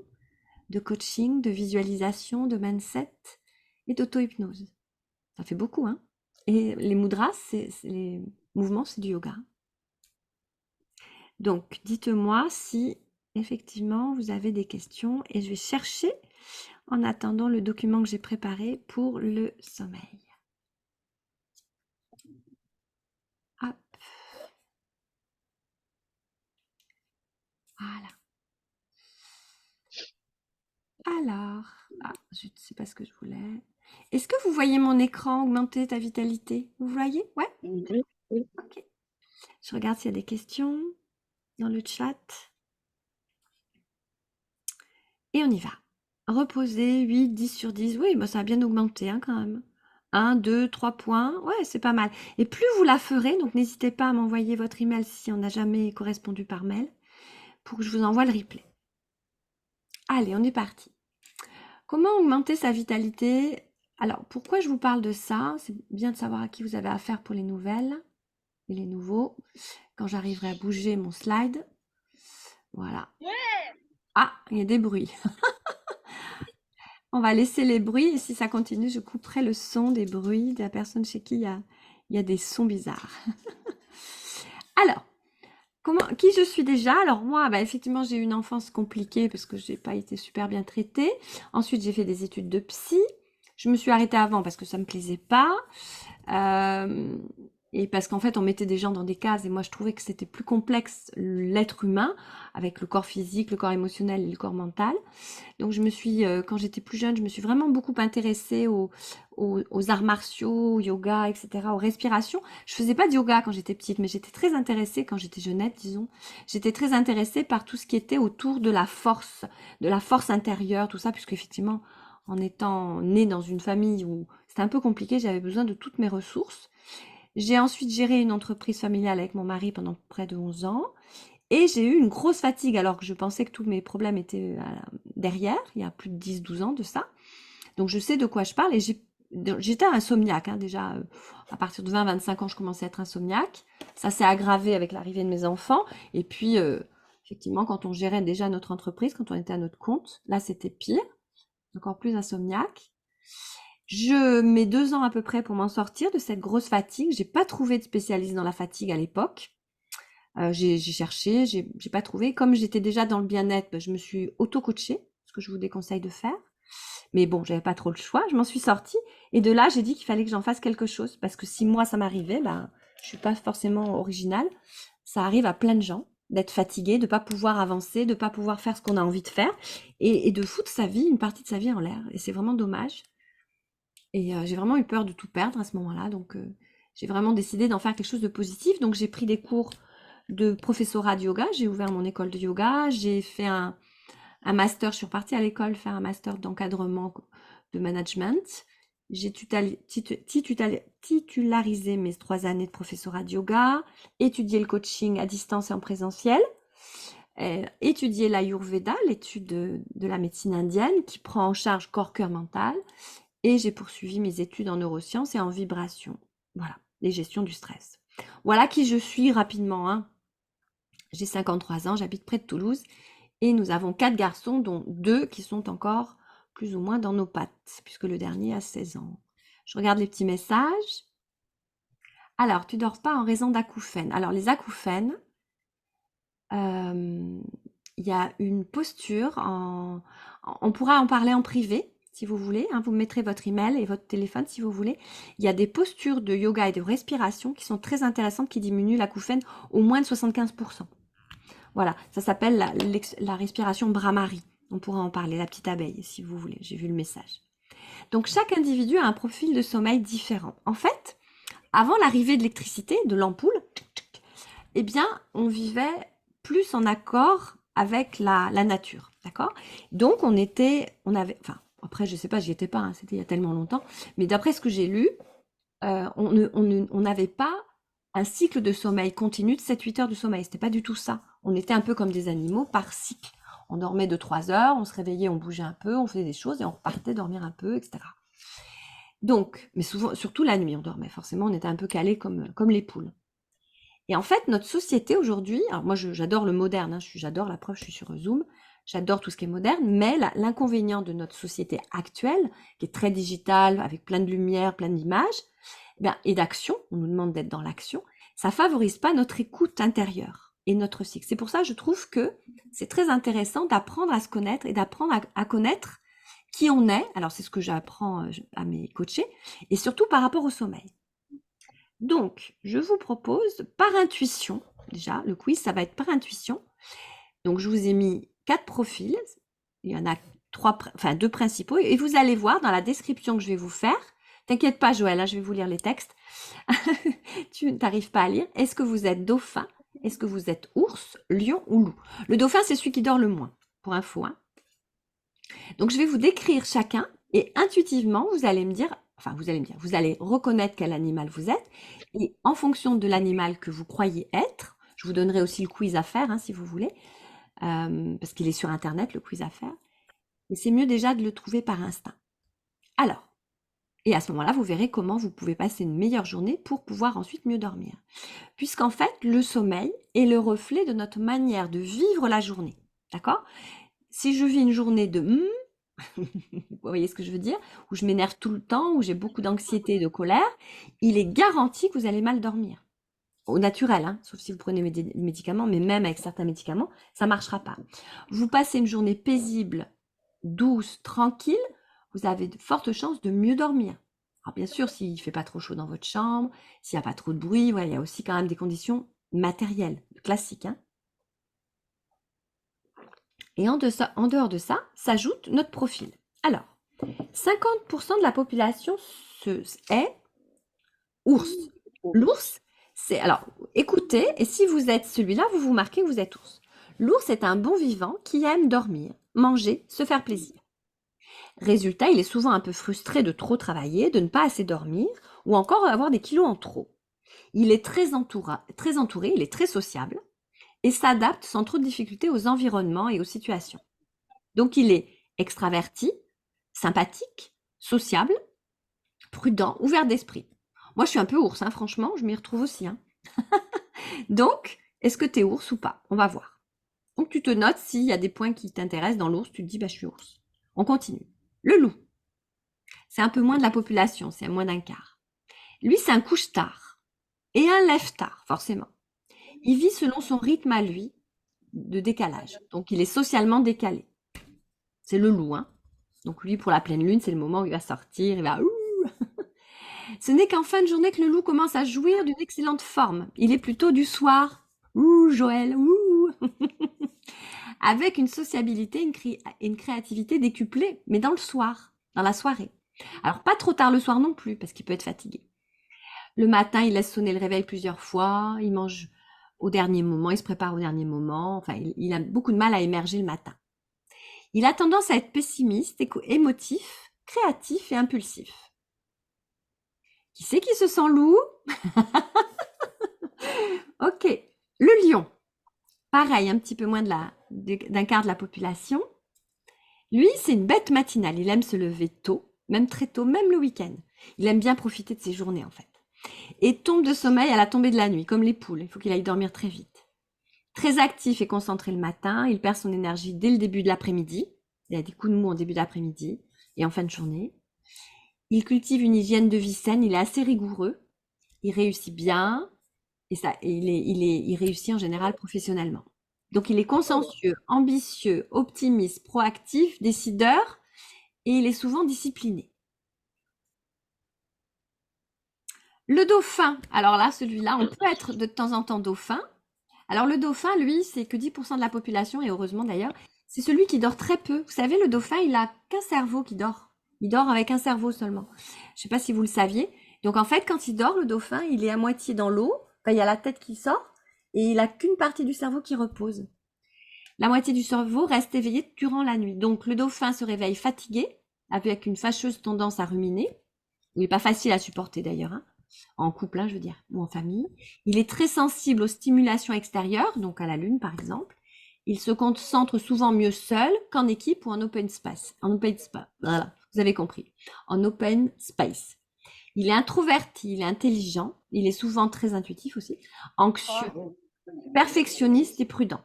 de coaching, de visualisation, de mindset et d'auto-hypnose. Ça fait beaucoup, hein? Et les mudras, les mouvements, c'est du yoga. Donc, dites-moi si effectivement vous avez des questions et je vais chercher en attendant le document que j'ai préparé pour le sommeil. Hop. Voilà. Alors, je ne sais pas ce que je voulais. Est-ce que vous voyez mon écran augmenter ta vitalité? Vous voyez? Ouais? Oui, oui. Ok. Je regarde s'il y a des questions dans le chat. Et on y va. Reposer, 8, 10 sur 10. Oui, bah ça a bien augmenté hein, quand même. 1, 2, 3 points. Ouais, c'est pas mal. Et plus vous la ferez, donc n'hésitez pas à m'envoyer votre email si on n'a jamais correspondu par mail, pour que je vous envoie le replay. Allez, on est parti. Comment augmenter sa vitalité? Alors, pourquoi je vous parle de ça? C'est bien de savoir à qui vous avez affaire pour les nouvelles et les nouveaux. Quand j'arriverai à bouger mon slide. Voilà. Ah, il y a des bruits. On va laisser les bruits et si ça continue, je couperai le son des bruits de la personne chez qui il y a des sons bizarres. Alors, qui je suis déjà? Alors moi, bah, effectivement, j'ai eu une enfance compliquée parce que j'ai pas été super bien traitée. Ensuite, j'ai fait des études de psy. Je me suis arrêtée avant parce que ça me plaisait pas. Et parce qu'en fait, on mettait des gens dans des cases et moi, je trouvais que c'était plus complexe l'être humain avec le corps physique, le corps émotionnel et le corps mental. Donc je me suis, quand j'étais plus jeune, je me suis vraiment beaucoup intéressée aux arts martiaux, au yoga, etc., aux respirations. Je faisais pas de yoga quand j'étais petite, mais j'étais très intéressée quand j'étais jeunette, disons. J'étais très intéressée par tout ce qui était autour de la force intérieure, tout ça, puisque effectivement, en étant née dans une famille où c'était un peu compliqué, j'avais besoin de toutes mes ressources. J'ai ensuite géré une entreprise familiale avec mon mari pendant près de 11 ans. Et j'ai eu une grosse fatigue alors que je pensais que tous mes problèmes étaient derrière, il y a plus de 10-12 ans de ça. Donc je sais de quoi je parle et j'étais insomniaque hein, déjà. À partir de 20-25 ans, je commençais à être insomniaque. Ça s'est aggravé avec l'arrivée de mes enfants. Et puis, effectivement, quand on gérait déjà notre entreprise, quand on était à notre compte, là c'était pire, encore plus insomniaque. Je mets 2 ans à peu près pour m'en sortir de cette grosse fatigue. J'ai pas trouvé de spécialiste dans la fatigue à l'époque. J'ai cherché, j'ai pas trouvé. Comme j'étais déjà dans le bien-être, bah, je me suis auto-coachée, ce que je vous déconseille de faire. Mais bon, j'avais pas trop le choix, je m'en suis sortie. Et de là, j'ai dit qu'il fallait que j'en fasse quelque chose. Parce que si moi, ça m'arrivait, ben, je suis pas forcément originale. Ça arrive à plein de gens d'être fatigué, de pas pouvoir avancer, de pas pouvoir faire ce qu'on a envie de faire. Et de foutre sa vie, une partie de sa vie en l'air. Et c'est vraiment dommage. Et j'ai vraiment eu peur de tout perdre à ce moment-là. Donc, j'ai vraiment décidé d'en faire quelque chose de positif. Donc, j'ai pris des cours de professorat de yoga. J'ai ouvert mon école de yoga. J'ai fait un master. Je suis repartie à l'école faire un master d'encadrement de management. J'ai titularisé mes 3 années de professorat de yoga, étudié le coaching à distance et en présentiel, étudié l'Ayurveda, l'étude de la médecine indienne qui prend en charge corps, cœur, mental. Et j'ai poursuivi mes études en neurosciences et en vibration. Voilà, les gestions du stress. Voilà qui je suis rapidement. Hein. J'ai 53 ans, j'habite près de Toulouse Et nous avons 4 garçons, dont 2 qui sont encore plus ou moins dans nos pattes, puisque le dernier a 16 ans. Je regarde les petits messages. Alors, tu dors pas en raison d'acouphènes. Alors, les acouphènes, il y a une posture, on pourra en parler en privé, si vous voulez, hein, vous mettrez votre email et votre téléphone si vous voulez. Il y a des postures de yoga et de respiration qui sont très intéressantes, qui diminuent l'acouphène au moins de 75%. Voilà, ça s'appelle la respiration Brahmari. On pourra en parler, la petite abeille, si vous voulez. J'ai vu le message. Donc, chaque individu a un profil de sommeil différent. En fait, avant l'arrivée de l'électricité, de l'ampoule, eh bien, on vivait plus en accord avec la nature, d'accord? Donc, on avait, enfin, après, je sais pas, j'y étais pas, hein, c'était il y a tellement longtemps, mais d'après ce que j'ai lu, on n'avait pas un cycle de sommeil continu de 7-8 heures de sommeil. C'était pas du tout ça. On était un peu comme des animaux par cycle. On dormait de 3 heures, on se réveillait, on bougeait un peu, on faisait des choses et on repartait dormir un peu, etc. Donc, mais souvent, surtout la nuit, on dormait. Forcément, on était un peu calés comme les poules. Et en fait, notre société aujourd'hui, alors moi j'adore le moderne, hein, j'adore la preuve, je suis sur Zoom, j'adore tout ce qui est moderne, mais l'inconvénient de notre société actuelle, qui est très digitale, avec plein de lumière, plein d'images, et d'action, on nous demande d'être dans l'action, ça favorise pas notre écoute intérieure et notre cycle. C'est pour ça que je trouve que c'est très intéressant d'apprendre à se connaître et d'apprendre à connaître qui on est. Alors c'est ce que j'apprends à mes coachés, et surtout par rapport au sommeil. Donc, je vous propose par intuition, déjà, le quiz, ça va être par intuition. Donc, je vous ai mis 4 profils. Il y en a 2 principaux. Et vous allez voir dans la description que je vais vous faire. T'inquiète pas, Joël, hein, je vais vous lire les textes. Tu n'arrives pas à lire. Est-ce que vous êtes dauphin? Est-ce que vous êtes ours, lion ou loup? Le dauphin, c'est celui qui dort le moins, pour info, hein. Donc, je vais vous décrire chacun et intuitivement, vous allez vous allez reconnaître quel animal vous êtes et en fonction de l'animal que vous croyez être, je vous donnerai aussi le quiz à faire, hein, si vous voulez, parce qu'il est sur Internet, le quiz à faire. Mais c'est mieux déjà de le trouver par instinct. Alors, et à ce moment-là, vous verrez comment vous pouvez passer une meilleure journée pour pouvoir ensuite mieux dormir. Puisqu'en fait, le sommeil est le reflet de notre manière de vivre la journée. D'accord? Si je vis une journée de vous voyez ce que je veux dire? Où je m'énerve tout le temps, où j'ai beaucoup d'anxiété et de colère, il est garanti que vous allez mal dormir. Au naturel, hein, sauf si vous prenez des médicaments, mais même avec certains médicaments, ça ne marchera pas. Vous passez une journée paisible, douce, tranquille, vous avez de fortes chances de mieux dormir. Alors bien sûr, s'il ne fait pas trop chaud dans votre chambre, s'il n'y a pas trop de bruit, ouais, il y a aussi quand même des conditions matérielles, classiques, hein. Et en dehors de ça, s'ajoute notre profil. Alors, 50% de la population est ours. L'ours, c'est... Alors, écoutez, et si vous êtes celui-là, vous vous marquez que vous êtes ours. L'ours est un bon vivant qui aime dormir, manger, se faire plaisir. Résultat, il est souvent un peu frustré de trop travailler, de ne pas assez dormir, ou encore avoir des kilos en trop. Il est très entouré, il est très sociable, et s'adapte sans trop de difficultés aux environnements et aux situations. Donc, il est extraverti, sympathique, sociable, prudent, ouvert d'esprit. Moi, je suis un peu ours, hein, franchement, je m'y retrouve aussi, hein. Donc, est-ce que tu es ours ou pas? On va voir. Donc, tu te notes s'il y a des points qui t'intéressent dans l'ours, tu te dis, bah, je suis ours. On continue. Le loup, c'est un peu moins de la population, c'est moins d'un quart. Lui, c'est un couche-tard et un lève-tard, forcément. Il vit selon son rythme à lui de décalage. Donc, il est socialement décalé. C'est le loup, hein. Donc, lui, pour la pleine lune, c'est le moment où il va sortir, il va... Ce n'est qu'en fin de journée que le loup commence à jouir d'une excellente forme. Il est plutôt du soir. Ouh, Joël, ouh. Avec une sociabilité, une créativité décuplée, mais dans le soir, dans la soirée. Alors, pas trop tard le soir non plus, parce qu'il peut être fatigué. Le matin, il laisse sonner le réveil plusieurs fois, il mange au dernier moment, il se prépare au dernier moment, enfin, il a beaucoup de mal à émerger le matin. Il a tendance à être pessimiste, émotif, créatif et impulsif. Qui c'est qui se sent loup? Ok. Le lion. Pareil, un petit peu moins d'un quart de la population. Lui, c'est une bête matinale. Il aime se lever tôt, même très tôt, même le week-end. Il aime bien profiter de ses journées, en fait. Et tombe de sommeil à la tombée de la nuit, comme les poules. Il faut qu'il aille dormir très vite. Très actif et concentré le matin, il perd son énergie dès le début de l'après-midi. Il a des coups de mou en début d'après-midi et en fin de journée. Il cultive une hygiène de vie saine, il est assez rigoureux, il réussit bien il réussit en général professionnellement. Donc il est consciencieux, ambitieux, optimiste, proactif, décideur et il est souvent discipliné. Le dauphin, alors là, celui-là, on peut être de temps en temps dauphin. Alors le dauphin, lui, c'est que 10% de la population, et heureusement d'ailleurs, c'est celui qui dort très peu. Vous savez, le dauphin, il a qu'un cerveau qui dort. Il dort avec un cerveau seulement. Je ne sais pas si vous le saviez. Donc en fait, quand il dort, le dauphin, il est à moitié dans l'eau. Enfin, il y a la tête qui sort et il a qu'une partie du cerveau qui repose. La moitié du cerveau reste éveillée durant la nuit. Donc le dauphin se réveille fatigué, avec une fâcheuse tendance à ruminer. Il n'est pas facile à supporter d'ailleurs, hein, en couple, hein, je veux dire, ou en famille. Il est très sensible aux stimulations extérieures, donc à la lune par exemple. Il se concentre souvent mieux seul qu'en équipe ou en open space. En open space, voilà, vous avez compris. En open space. Il est introverti, il est intelligent, il est souvent très intuitif aussi, anxieux, perfectionniste et prudent.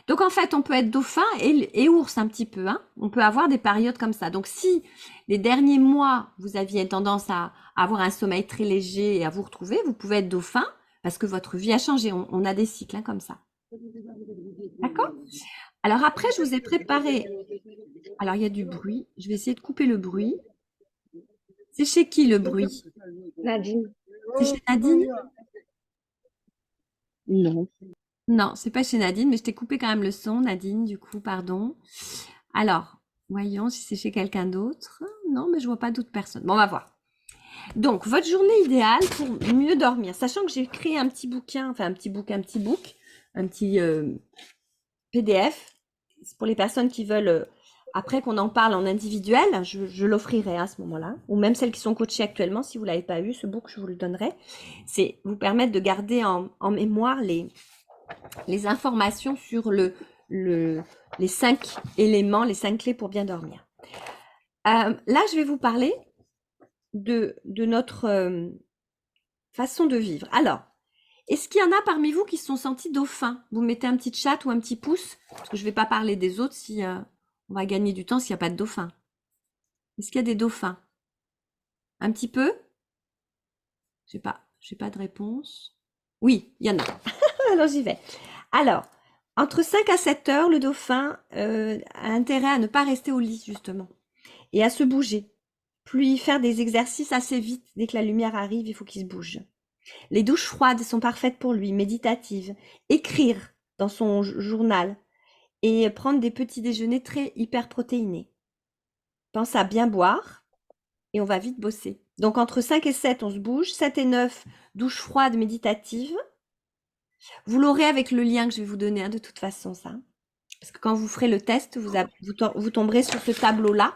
Donc en fait, on peut être dauphin et ours un petit peu, hein. On peut avoir des périodes comme ça. Donc si les derniers mois, vous aviez tendance à avoir un sommeil très léger et à vous retrouver, vous pouvez être dauphin parce que votre vie a changé. On a des cycles, hein, comme ça. D'accord? Alors après, je vous ai préparé. Alors il y a du bruit. Je vais essayer de couper le bruit. C'est chez qui le bruit? Nadine. C'est chez Nadine? Non. Non, c'est pas chez Nadine, mais je t'ai coupé quand même le son, Nadine, du coup, pardon. Alors, voyons si c'est chez quelqu'un d'autre. Non, mais je vois pas d'autres personnes. Bon, on va voir. Donc, votre journée idéale pour mieux dormir, sachant que j'ai créé un petit bouquin, enfin un petit petit PDF, c'est pour les personnes qui veulent, après qu'on en parle en individuel, je l'offrirai à ce moment-là, ou même celles qui sont coachées actuellement, si vous l'avez pas eu, ce book, je vous le donnerai. C'est vous permettre de garder en mémoire les informations sur les 5 éléments, les 5 clés pour bien dormir. Là, je vais vous parler de notre façon de vivre. Alors, est-ce qu'il y en a parmi vous qui se sont sentis dauphins? Vous mettez un petit chat ou un petit pouce, parce que je ne vais pas parler des autres si on va gagner du temps s'il n'y a pas de dauphins. Est-ce qu'il y a des dauphins? Un petit peu? Je n'ai pas de réponse. Oui, il y en a. Alors j'y vais. Alors, entre 5 à 7 heures, le dauphin a intérêt à ne pas rester au lit, justement, et à se bouger. Puis faire des exercices assez vite. Dès que la lumière arrive, il faut qu'il se bouge. Les douches froides sont parfaites pour lui, méditatives. Écrire dans son journal et prendre des petits déjeuners très hyper protéinés. Pense à bien boire et on va vite bosser. Donc entre 5 et 7, on se bouge. 7 et 9, douche froide méditative. Vous l'aurez avec le lien que je vais vous donner, hein, de toute façon, ça. Parce que quand vous ferez le test, vous tomberez sur ce tableau-là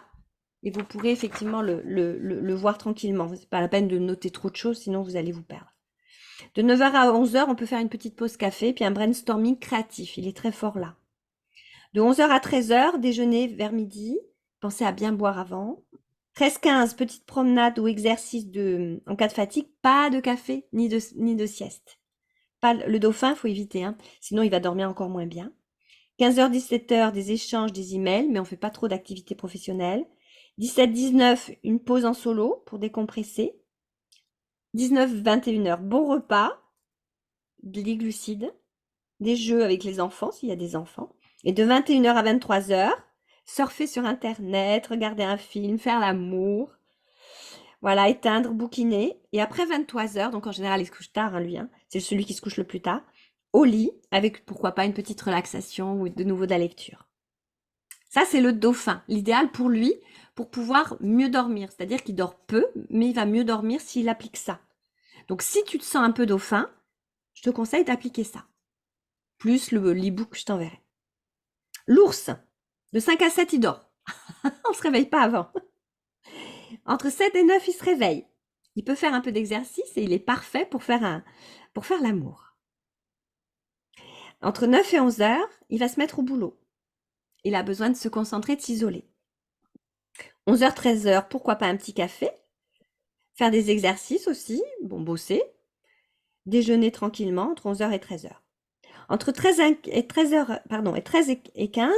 et vous pourrez effectivement le voir tranquillement. C'est pas la peine de noter trop de choses, sinon vous allez vous perdre. De 9 heures à 11 heures, on peut faire une petite pause café, puis un brainstorming créatif. Il est très fort là. De 11 heures à 13 heures, déjeuner vers midi. Pensez à bien boire avant. 13-15, petite promenade ou exercice en cas de fatigue. Pas de café ni de sieste. Pas le dauphin, faut éviter, hein, sinon il va dormir encore moins bien. 15h, 17h, des échanges, des emails, mais on fait pas trop d'activités professionnelles. 17-19, une pause en solo pour décompresser. 19-21h, bon repas, des glucides, des jeux avec les enfants, s'il y a des enfants. Et de 21h à 23h, surfer sur Internet, regarder un film, faire l'amour. Voilà, éteindre, bouquiner. Et après 23h, donc en général, il se couche tard, hein, lui, hein, c'est celui qui se couche le plus tard, au lit, avec pourquoi pas une petite relaxation ou de nouveau de la lecture. Ça, c'est le dauphin. L'idéal pour lui, pour pouvoir mieux dormir. C'est-à-dire qu'il dort peu, mais il va mieux dormir s'il applique ça. Donc, si tu te sens un peu dauphin, je te conseille d'appliquer ça. Plus l'e-book que je t'enverrai. L'ours, de 5 à 7, il dort. On ne se réveille pas avant. Entre 7 et 9, il se réveille. Il peut faire un peu d'exercice et il est parfait pour faire l'amour. Entre 9 et 11 heures, il va se mettre au boulot. Il a besoin de se concentrer, de s'isoler. 11h, 13h, pourquoi pas un petit café? Faire des exercices aussi, bon, bosser. déjeuner tranquillement entre 11h et 13h. Entre 13 et 13h, pardon, et 13 et 15,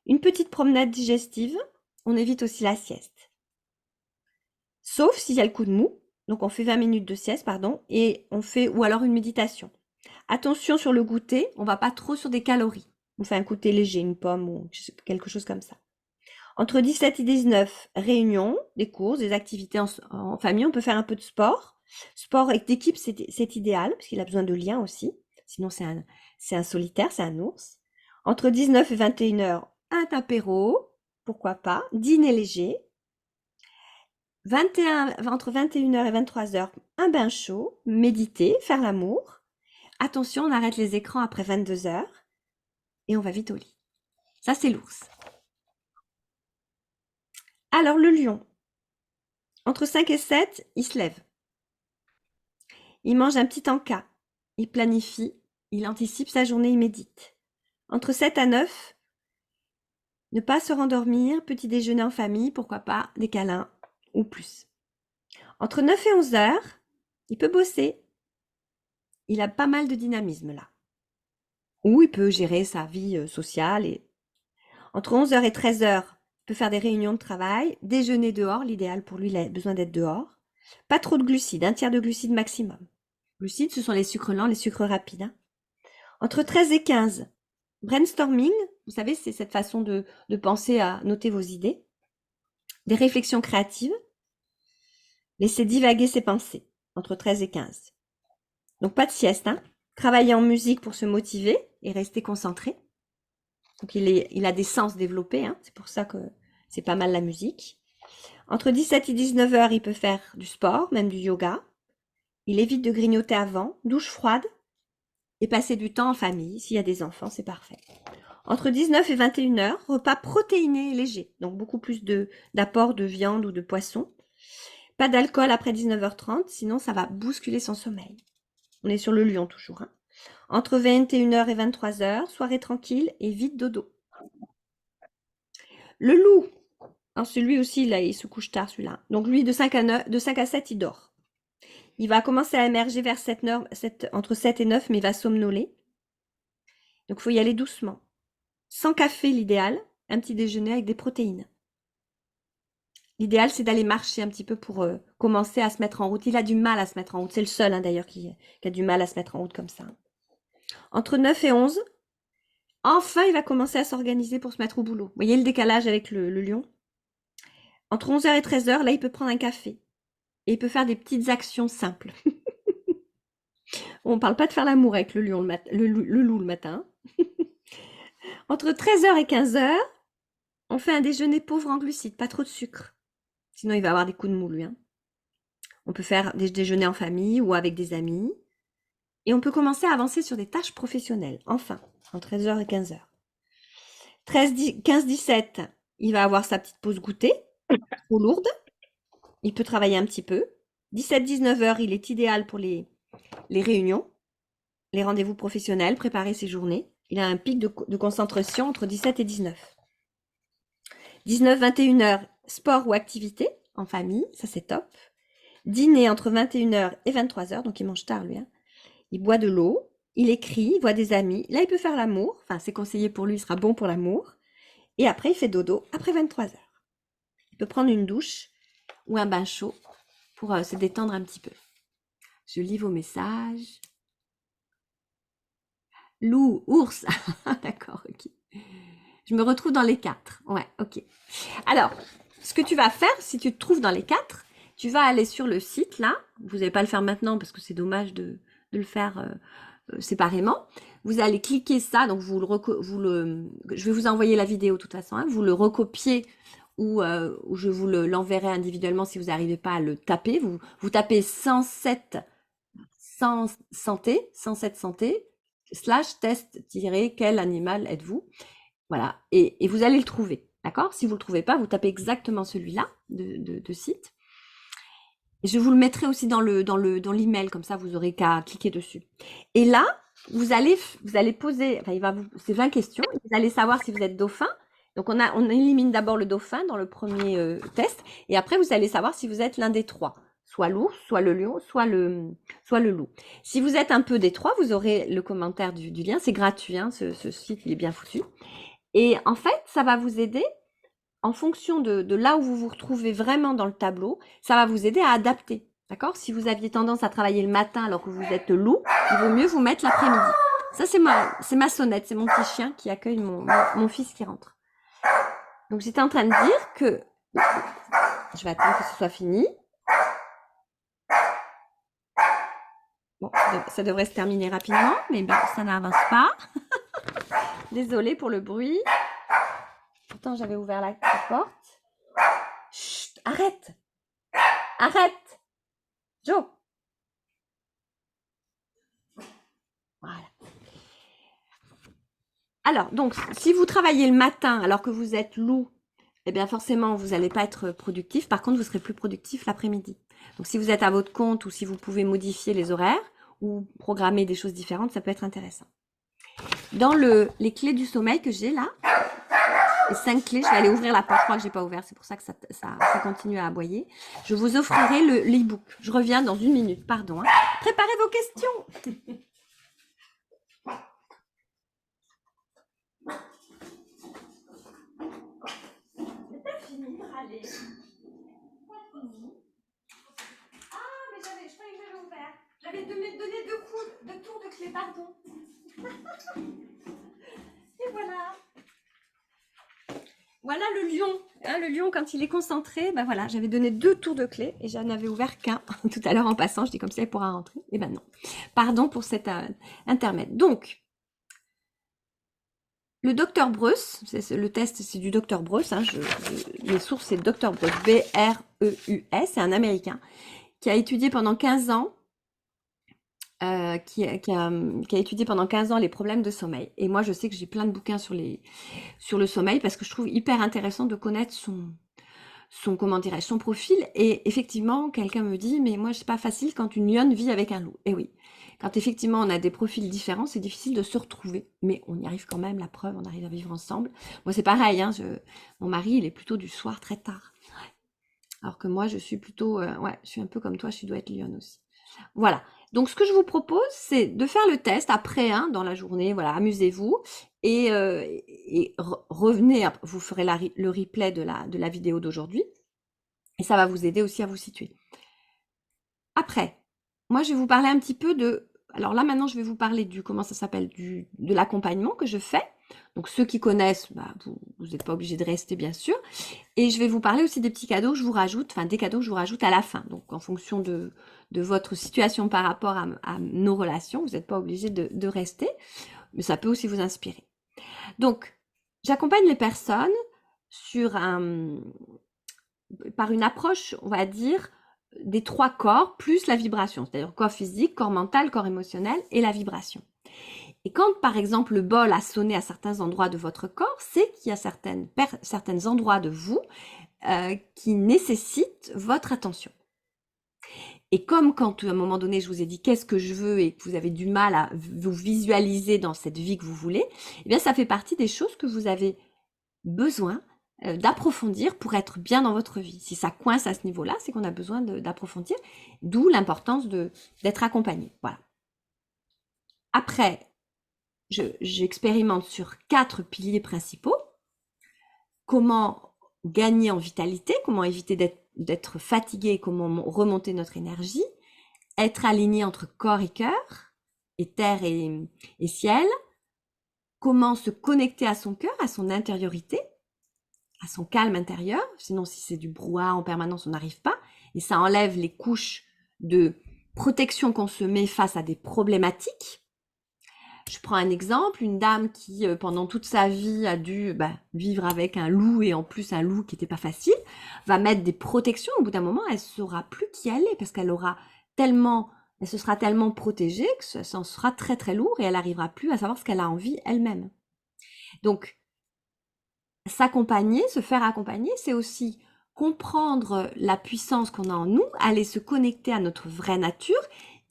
une petite promenade digestive. On évite aussi la sieste. Sauf s'il y a le coup de mou. Donc on fait 20 minutes de sieste, pardon, et on fait, ou alors une méditation. Attention sur le goûter, on va pas trop sur des calories. On fait un goûter léger, une pomme ou quelque chose comme ça. Entre 17 et 19, réunion, des courses, des activités en famille. On peut faire un peu de sport. Sport avec d'équipe, c'est idéal, parce qu'il a besoin de liens aussi. Sinon, c'est un solitaire, c'est un ours. Entre 19 et 21 heures, un apéro, pourquoi pas. Dîner léger. Entre 21 heures et 23 heures, un bain chaud. Méditer, faire l'amour. Attention, on arrête les écrans après 22 heures. Et on va vite au lit. Ça, c'est l'ours. Alors, le lion. Entre 5 et 7, il se lève. Il mange un petit encas. Il planifie. Il anticipe sa journée, il médite. Entre 7 à 9, ne pas se rendormir, petit déjeuner en famille, pourquoi pas, des câlins ou plus. Entre 9 et 11 heures, il peut bosser. Il a pas mal de dynamisme là. Ou il peut gérer sa vie sociale. Entre 11 heures et 13 heures, il peut faire des réunions de travail, déjeuner dehors, l'idéal pour lui, il a besoin d'être dehors. Pas trop de glucides, un tiers de glucides maximum. Glucides, ce sont les sucres lents, les sucres rapides. Hein. Entre 13 et 15, brainstorming, vous savez, c'est cette façon de penser à noter vos idées. Des réflexions créatives. Laissez divaguer ses pensées, entre 13 et 15. Donc pas de sieste, hein. Travailler en musique pour se motiver et rester concentré. Donc il a des sens développés, hein. C'est pour ça que c'est pas mal la musique. Entre 17 et 19 heures, il peut faire du sport, même du yoga. Il évite de grignoter avant, douche froide et passer du temps en famille. S'il y a des enfants, c'est parfait. Entre 19 et 21 heures, repas protéinés et légers. Donc beaucoup plus d'apport de viande ou de poisson. Pas d'alcool après 19h30, sinon ça va bousculer son sommeil. On est sur le lion toujours. Hein. Entre 21h et 23h, soirée tranquille et vite dodo. Le loup, alors celui aussi, là, il se couche tard celui-là. Donc lui, de 5 à 7, il dort. Il va commencer à émerger vers 7 entre 7 et 9, mais il va somnoler. Donc il faut y aller doucement. Sans café, l'idéal. Un petit déjeuner avec des protéines. L'idéal, c'est d'aller marcher un petit peu pour commencer à se mettre en route. Il a du mal à se mettre en route. C'est le seul, hein, d'ailleurs, qui a du mal à se mettre en route comme ça. Entre 9 et 11, enfin, il va commencer à s'organiser pour se mettre au boulot. Vous voyez le décalage avec le lion? Entre 11h et 13h, là, il peut prendre un café. Et il peut faire des petites actions simples. On ne parle pas de faire l'amour avec le loup le matin. Entre 13h et 15h, on fait un déjeuner pauvre en glucides, pas trop de sucre. Sinon, il va avoir des coups de mou, lui. Hein. On peut faire des déjeuners en famille ou avec des amis. Et on peut commencer à avancer sur des tâches professionnelles. Enfin, entre 13h et 15h. 15-17, il va avoir sa petite pause goûter, trop lourde. Il peut travailler un petit peu. 17-19h, il est idéal pour les réunions, les rendez-vous professionnels, préparer ses journées. Il a un pic de concentration entre 17 et 19. 19-21h, sport ou activité en famille, ça c'est top. Dîner entre 21h et 23h, donc il mange tard lui. Hein. Il boit de l'eau, il écrit, il voit des amis. Là, il peut faire l'amour. Enfin, c'est conseillé pour lui, il sera bon pour l'amour. Et après, il fait dodo après 23h. Il peut prendre une douche ou un bain chaud pour se détendre un petit peu. Je lis vos messages. Loup, ours. D'accord, ok. Je me retrouve dans les 4. Ouais, ok. Alors, ce que tu vas faire, si tu te trouves dans les 4, tu vas aller sur le site, là. Vous n'allez pas le faire maintenant parce que c'est dommage de le faire séparément. Vous allez cliquer ça, donc je vais vous envoyer la vidéo de toute façon. Hein, vous le recopiez ou je vous l'enverrai individuellement si vous n'arrivez pas à le taper. Vous tapez 107 santé, 107 santé, / test - quel animal êtes-vous? Voilà, et vous allez le trouver, d'accord? Si vous ne le trouvez pas, vous tapez exactement celui-là de site. Et je vous le mettrai aussi dans l'email, comme ça vous aurez qu'à cliquer dessus. Et là, vous allez poser, enfin c'est 20 questions, vous allez savoir si vous êtes dauphin. Donc on élimine d'abord le dauphin dans le premier test, et après vous allez savoir si vous êtes l'un des 3. soit l'ours, soit le lion, soit le loup. Si vous êtes un peu des trois, vous aurez le commentaire du lien. C'est gratuit, hein, ce site, il est bien foutu. Et en fait, ça va vous aider en fonction de là où vous vous retrouvez vraiment dans le tableau, ça va vous aider à adapter. D'accord? Si vous aviez tendance à travailler le matin alors que vous êtes loup, il vaut mieux vous mettre l'après-midi. Ça, c'est ma sonnette, c'est mon petit chien qui accueille mon fils qui rentre. Donc, j'étais en train de dire que je vais attendre que ce soit fini. Bon, ça devrait se terminer rapidement, mais ben, ça n'avance pas. Désolée pour le bruit. Pourtant, j'avais ouvert la porte. Chut, arrête! Arrête! Joe! Voilà. Alors, donc, si vous travaillez le matin alors que vous êtes loup, eh bien forcément, vous n'allez pas être productif. Par contre, vous serez plus productif l'après-midi. Donc, si vous êtes à votre compte ou si vous pouvez modifier les horaires ou programmer des choses différentes, ça peut être intéressant. Dans les clés du sommeil que j'ai là, les 5 clés, je vais aller ouvrir la porte. Je crois que je n'ai pas ouvert, c'est pour ça que ça continue à aboyer. Je vous offrirai l'e-book. Je reviens dans 1 minute, pardon. Hein. Préparez vos questions. Allez. Ah, mais je croyais que j'avais ouvert. J'avais donné 2 tours de clé, pardon. Et voilà. Voilà le lion. Hein, le lion, quand il est concentré, ben voilà, j'avais donné 2 tours de clé et j'en avais ouvert qu'un. Tout à l'heure en passant, je dis comme ça, il pourra rentrer. Et ben non. Pardon pour cet intermède. Donc, le docteur Breus, le test c'est du docteur Breus, hein, les sources c'est docteur Breus, B-R-E-U-S, c'est un Américain qui a étudié pendant 15 ans, qui a étudié pendant 15 ans les problèmes de sommeil. Et moi je sais que j'ai plein de bouquins sur le sommeil parce que je trouve hyper intéressant de connaître son profil. Et effectivement, quelqu'un me dit, mais moi c'est pas facile quand une lionne vit avec un loup. Et oui. Quand effectivement on a des profils différents, c'est difficile de se retrouver, mais on y arrive quand même, la preuve, on arrive à vivre ensemble. Moi c'est pareil, hein, mon mari il est plutôt du soir très tard, alors que moi je suis plutôt, ouais, je suis un peu comme toi, je dois être lionne aussi. Voilà, donc ce que je vous propose, c'est de faire le test après, hein, dans la journée, voilà, amusez-vous, et revenez, vous ferez le replay de la vidéo d'aujourd'hui, et ça va vous aider aussi à vous situer. Après, moi, je vais vous parler un petit peu de... Alors là, maintenant, je vais vous parler comment ça s'appelle, de l'accompagnement que je fais. Donc, ceux qui connaissent, bah, vous n'êtes pas obligés de rester, bien sûr. Et je vais vous parler aussi des petits cadeaux que je vous rajoute, enfin, des cadeaux que je vous rajoute à la fin. Donc, en fonction de votre situation par rapport à nos relations, vous n'êtes pas obligés de rester. Mais ça peut aussi vous inspirer. Donc, j'accompagne les personnes par une approche, on va dire, des 3 corps, plus la vibration, c'est-à-dire corps physique, corps mental, corps émotionnel et la vibration. Et quand, par exemple, le bol a sonné à certains endroits de votre corps, c'est qu'il y a certains endroits de vous qui nécessitent votre attention. Et comme quand, à un moment donné, je vous ai dit qu'est-ce que je veux et que vous avez du mal à vous visualiser dans cette vie que vous voulez, eh bien, ça fait partie des choses que vous avez besoin d'approfondir pour être bien dans votre vie. Si ça coince à ce niveau-là, c'est qu'on a besoin d'approfondir, d'où l'importance d'être accompagné. Voilà. Après, j'expérimente sur 4 piliers principaux. Comment gagner en vitalité, comment éviter d'être fatigué, comment remonter notre énergie, être aligné entre corps et cœur, et terre et ciel, comment se connecter à son cœur, à son intériorité, à son calme intérieur, sinon si c'est du brouhaha en permanence, on n'arrive pas, et ça enlève les couches de protection qu'on se met face à des problématiques. Je prends un exemple, une dame qui pendant toute sa vie a dû vivre avec un loup et en plus un loup qui n'était pas facile, va mettre des protections, au bout d'un moment elle ne saura plus qui elle est parce qu'elle se sera tellement protégée que ça en sera très très lourd et elle n'arrivera plus à savoir ce qu'elle a envie elle-même. Donc, s'accompagner, se faire accompagner, c'est aussi comprendre la puissance qu'on a en nous, aller se connecter à notre vraie nature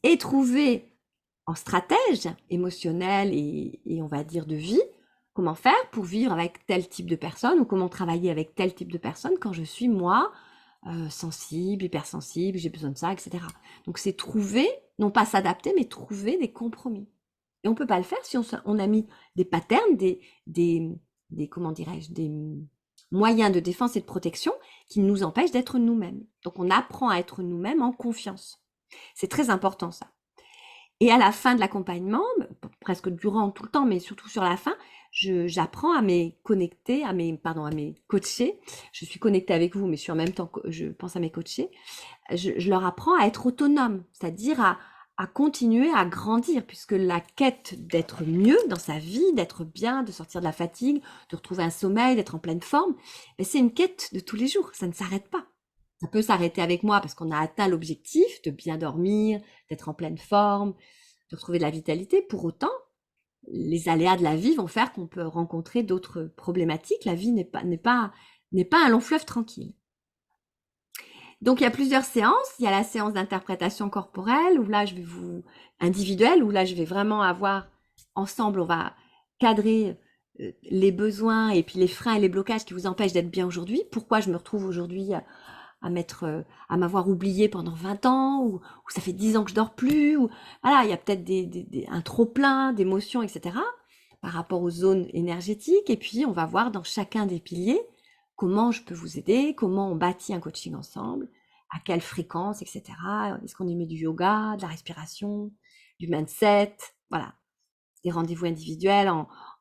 et trouver en stratège émotionnel et on va dire de vie, comment faire pour vivre avec tel type de personne ou comment travailler avec tel type de personne quand je suis moi sensible, hypersensible, j'ai besoin de ça, etc. Donc c'est trouver, non pas s'adapter, mais trouver des compromis. Et on ne peut pas le faire si on a mis des patterns, comment dirais-je, des moyens de défense et de protection qui nous empêchent d'être nous-mêmes. Donc on apprend à être nous-mêmes en confiance. C'est très important ça. Et à la fin de l'accompagnement, presque durant tout le temps, mais surtout sur la fin, j'apprends à mes connecter, à mes coachés. Je suis connectée avec vous, mais je suis en même temps, je pense à mes coachés. Je leur apprends à être autonomes, c'est-à-dire à continuer à grandir, puisque la quête d'être mieux dans sa vie, d'être bien, de sortir de la fatigue, de retrouver un sommeil, d'être en pleine forme, c'est une quête de tous les jours, ça ne s'arrête pas. Ça peut s'arrêter avec moi parce qu'on a atteint l'objectif de bien dormir, d'être en pleine forme, de retrouver de la vitalité. Pour autant, les aléas de la vie vont faire qu'on peut rencontrer d'autres problématiques. La vie n'est pas un long fleuve tranquille. Donc, il y a plusieurs séances. Il y a la séance d'interprétation corporelle où là, individuelle, où là, je vais vraiment avoir ensemble, on va cadrer les besoins et puis les freins et les blocages qui vous empêchent d'être bien aujourd'hui. Pourquoi je me retrouve aujourd'hui à m'avoir oublié pendant 20 ans, ou ça fait 10 ans que je dors plus, ou voilà, il y a peut-être un trop-plein d'émotions, etc., par rapport aux zones énergétiques. Et puis, on va voir dans chacun des piliers comment je peux vous aider, comment on bâtit un coaching ensemble, à quelle fréquence, etc. Est-ce qu'on y met du yoga, de la respiration, du mindset, voilà. Des rendez-vous individuels,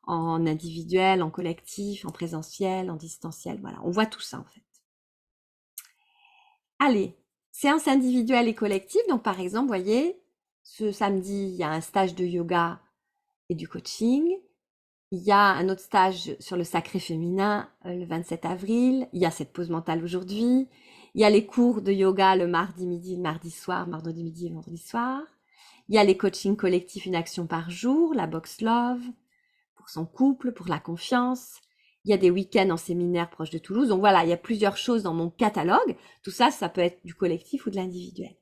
en individuel, en collectif, en présentiel, en distanciel, voilà. On voit tout ça, en fait. Allez, séance individuelle et collective. Donc, par exemple, vous voyez, ce samedi, il y a un stage de yoga et du coaching. Il y a un autre stage sur le sacré féminin le 27 avril. Il y a cette pause mentale aujourd'hui. Il y a les cours de yoga le mardi midi, le mardi soir, mardi midi et vendredi soir. Il y a les coachings collectifs, une action par jour, la box love, pour son couple, pour la confiance. Il y a des week-ends en séminaire proche de Toulouse. Donc voilà, il y a plusieurs choses dans mon catalogue. Tout ça, ça peut être du collectif ou de l'individuel.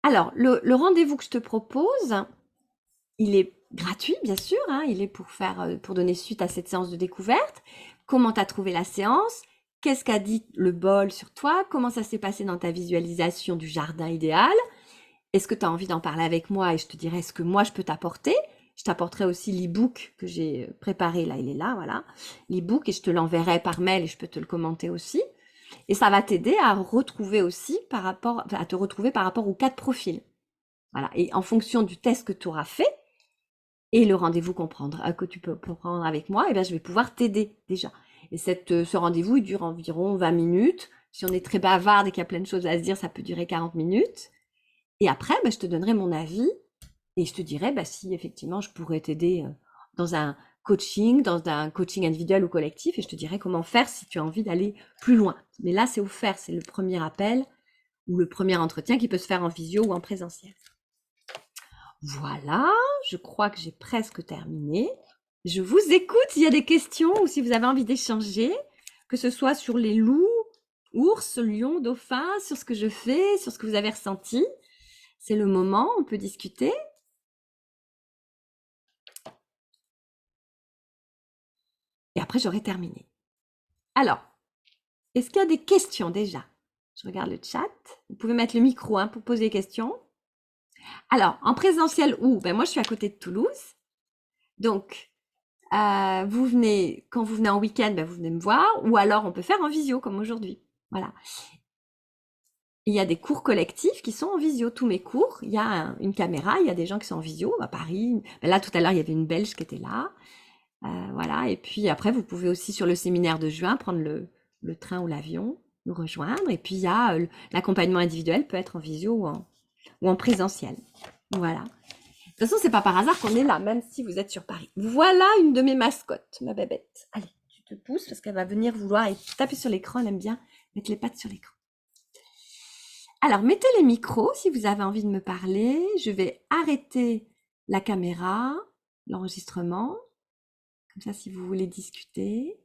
Alors, le rendez-vous que je te propose, il est gratuit, bien sûr. Hein, il est pour donner suite à cette séance de découverte. Comment tu as trouvé la séance? Qu'est-ce qu'a dit le bol sur toi? Comment ça s'est passé dans ta visualisation du jardin idéal? Est-ce que tu as envie d'en parler avec moi et je te dirai ce que moi je peux t'apporter? Je t'apporterai aussi l'e-book que j'ai préparé, là, il est là, voilà. L'e-book, et je te l'enverrai par mail et je peux te le commenter aussi. Et ça va t'aider à retrouver aussi à te retrouver par rapport aux 4 profils. Voilà. Et en fonction du test que tu auras fait et le rendez-vous que tu peux prendre avec moi, eh bien, je vais pouvoir t'aider déjà. Et ce rendez-vous, il dure environ 20 minutes. Si on est très bavarde et qu'il y a plein de choses à se dire, ça peut durer 40 minutes. Et après, je te donnerai mon avis et je te dirai si effectivement je pourrais t'aider dans un coaching individuel ou collectif, et je te dirai comment faire si tu as envie d'aller plus loin. Mais là, c'est offert, c'est le premier appel ou le premier entretien qui peut se faire en visio ou en présentiel. Voilà, je crois que j'ai presque terminé. Je vous écoute s'il y a des questions ou si vous avez envie d'échanger, que ce soit sur les loups, ours, lions, dauphins, sur ce que je fais, sur ce que vous avez ressenti. C'est le moment, on peut discuter. Et après, j'aurai terminé. Alors, est-ce qu'il y a des questions déjà? Je regarde le chat. Vous pouvez mettre le micro pour poser des questions. Alors, en présentiel où? Moi, je suis à côté de Toulouse. Donc, quand vous venez en week-end, vous venez me voir. Ou alors, on peut faire en visio, comme aujourd'hui. Voilà. Il y a des cours collectifs qui sont en visio. Tous mes cours, il y a une caméra, il y a des gens qui sont en visio à Paris. Là, tout à l'heure, il y avait une Belge qui était là. Voilà. Et puis après, vous pouvez aussi, sur le séminaire de juin, prendre le train ou l'avion, nous rejoindre. Et puis, il y a l'accompagnement individuel peut être en visio ou en présentiel. Voilà. De toute façon, c'est pas par hasard qu'on est là, même si vous êtes sur Paris. Voilà une de mes mascottes, ma bébête. Allez, tu te pousses parce qu'elle va venir vouloir taper sur l'écran. Elle aime bien mettre les pattes sur l'écran. Alors, mettez les micros si vous avez envie de me parler. Je vais arrêter la caméra, l'enregistrement. Comme ça, si vous voulez discuter.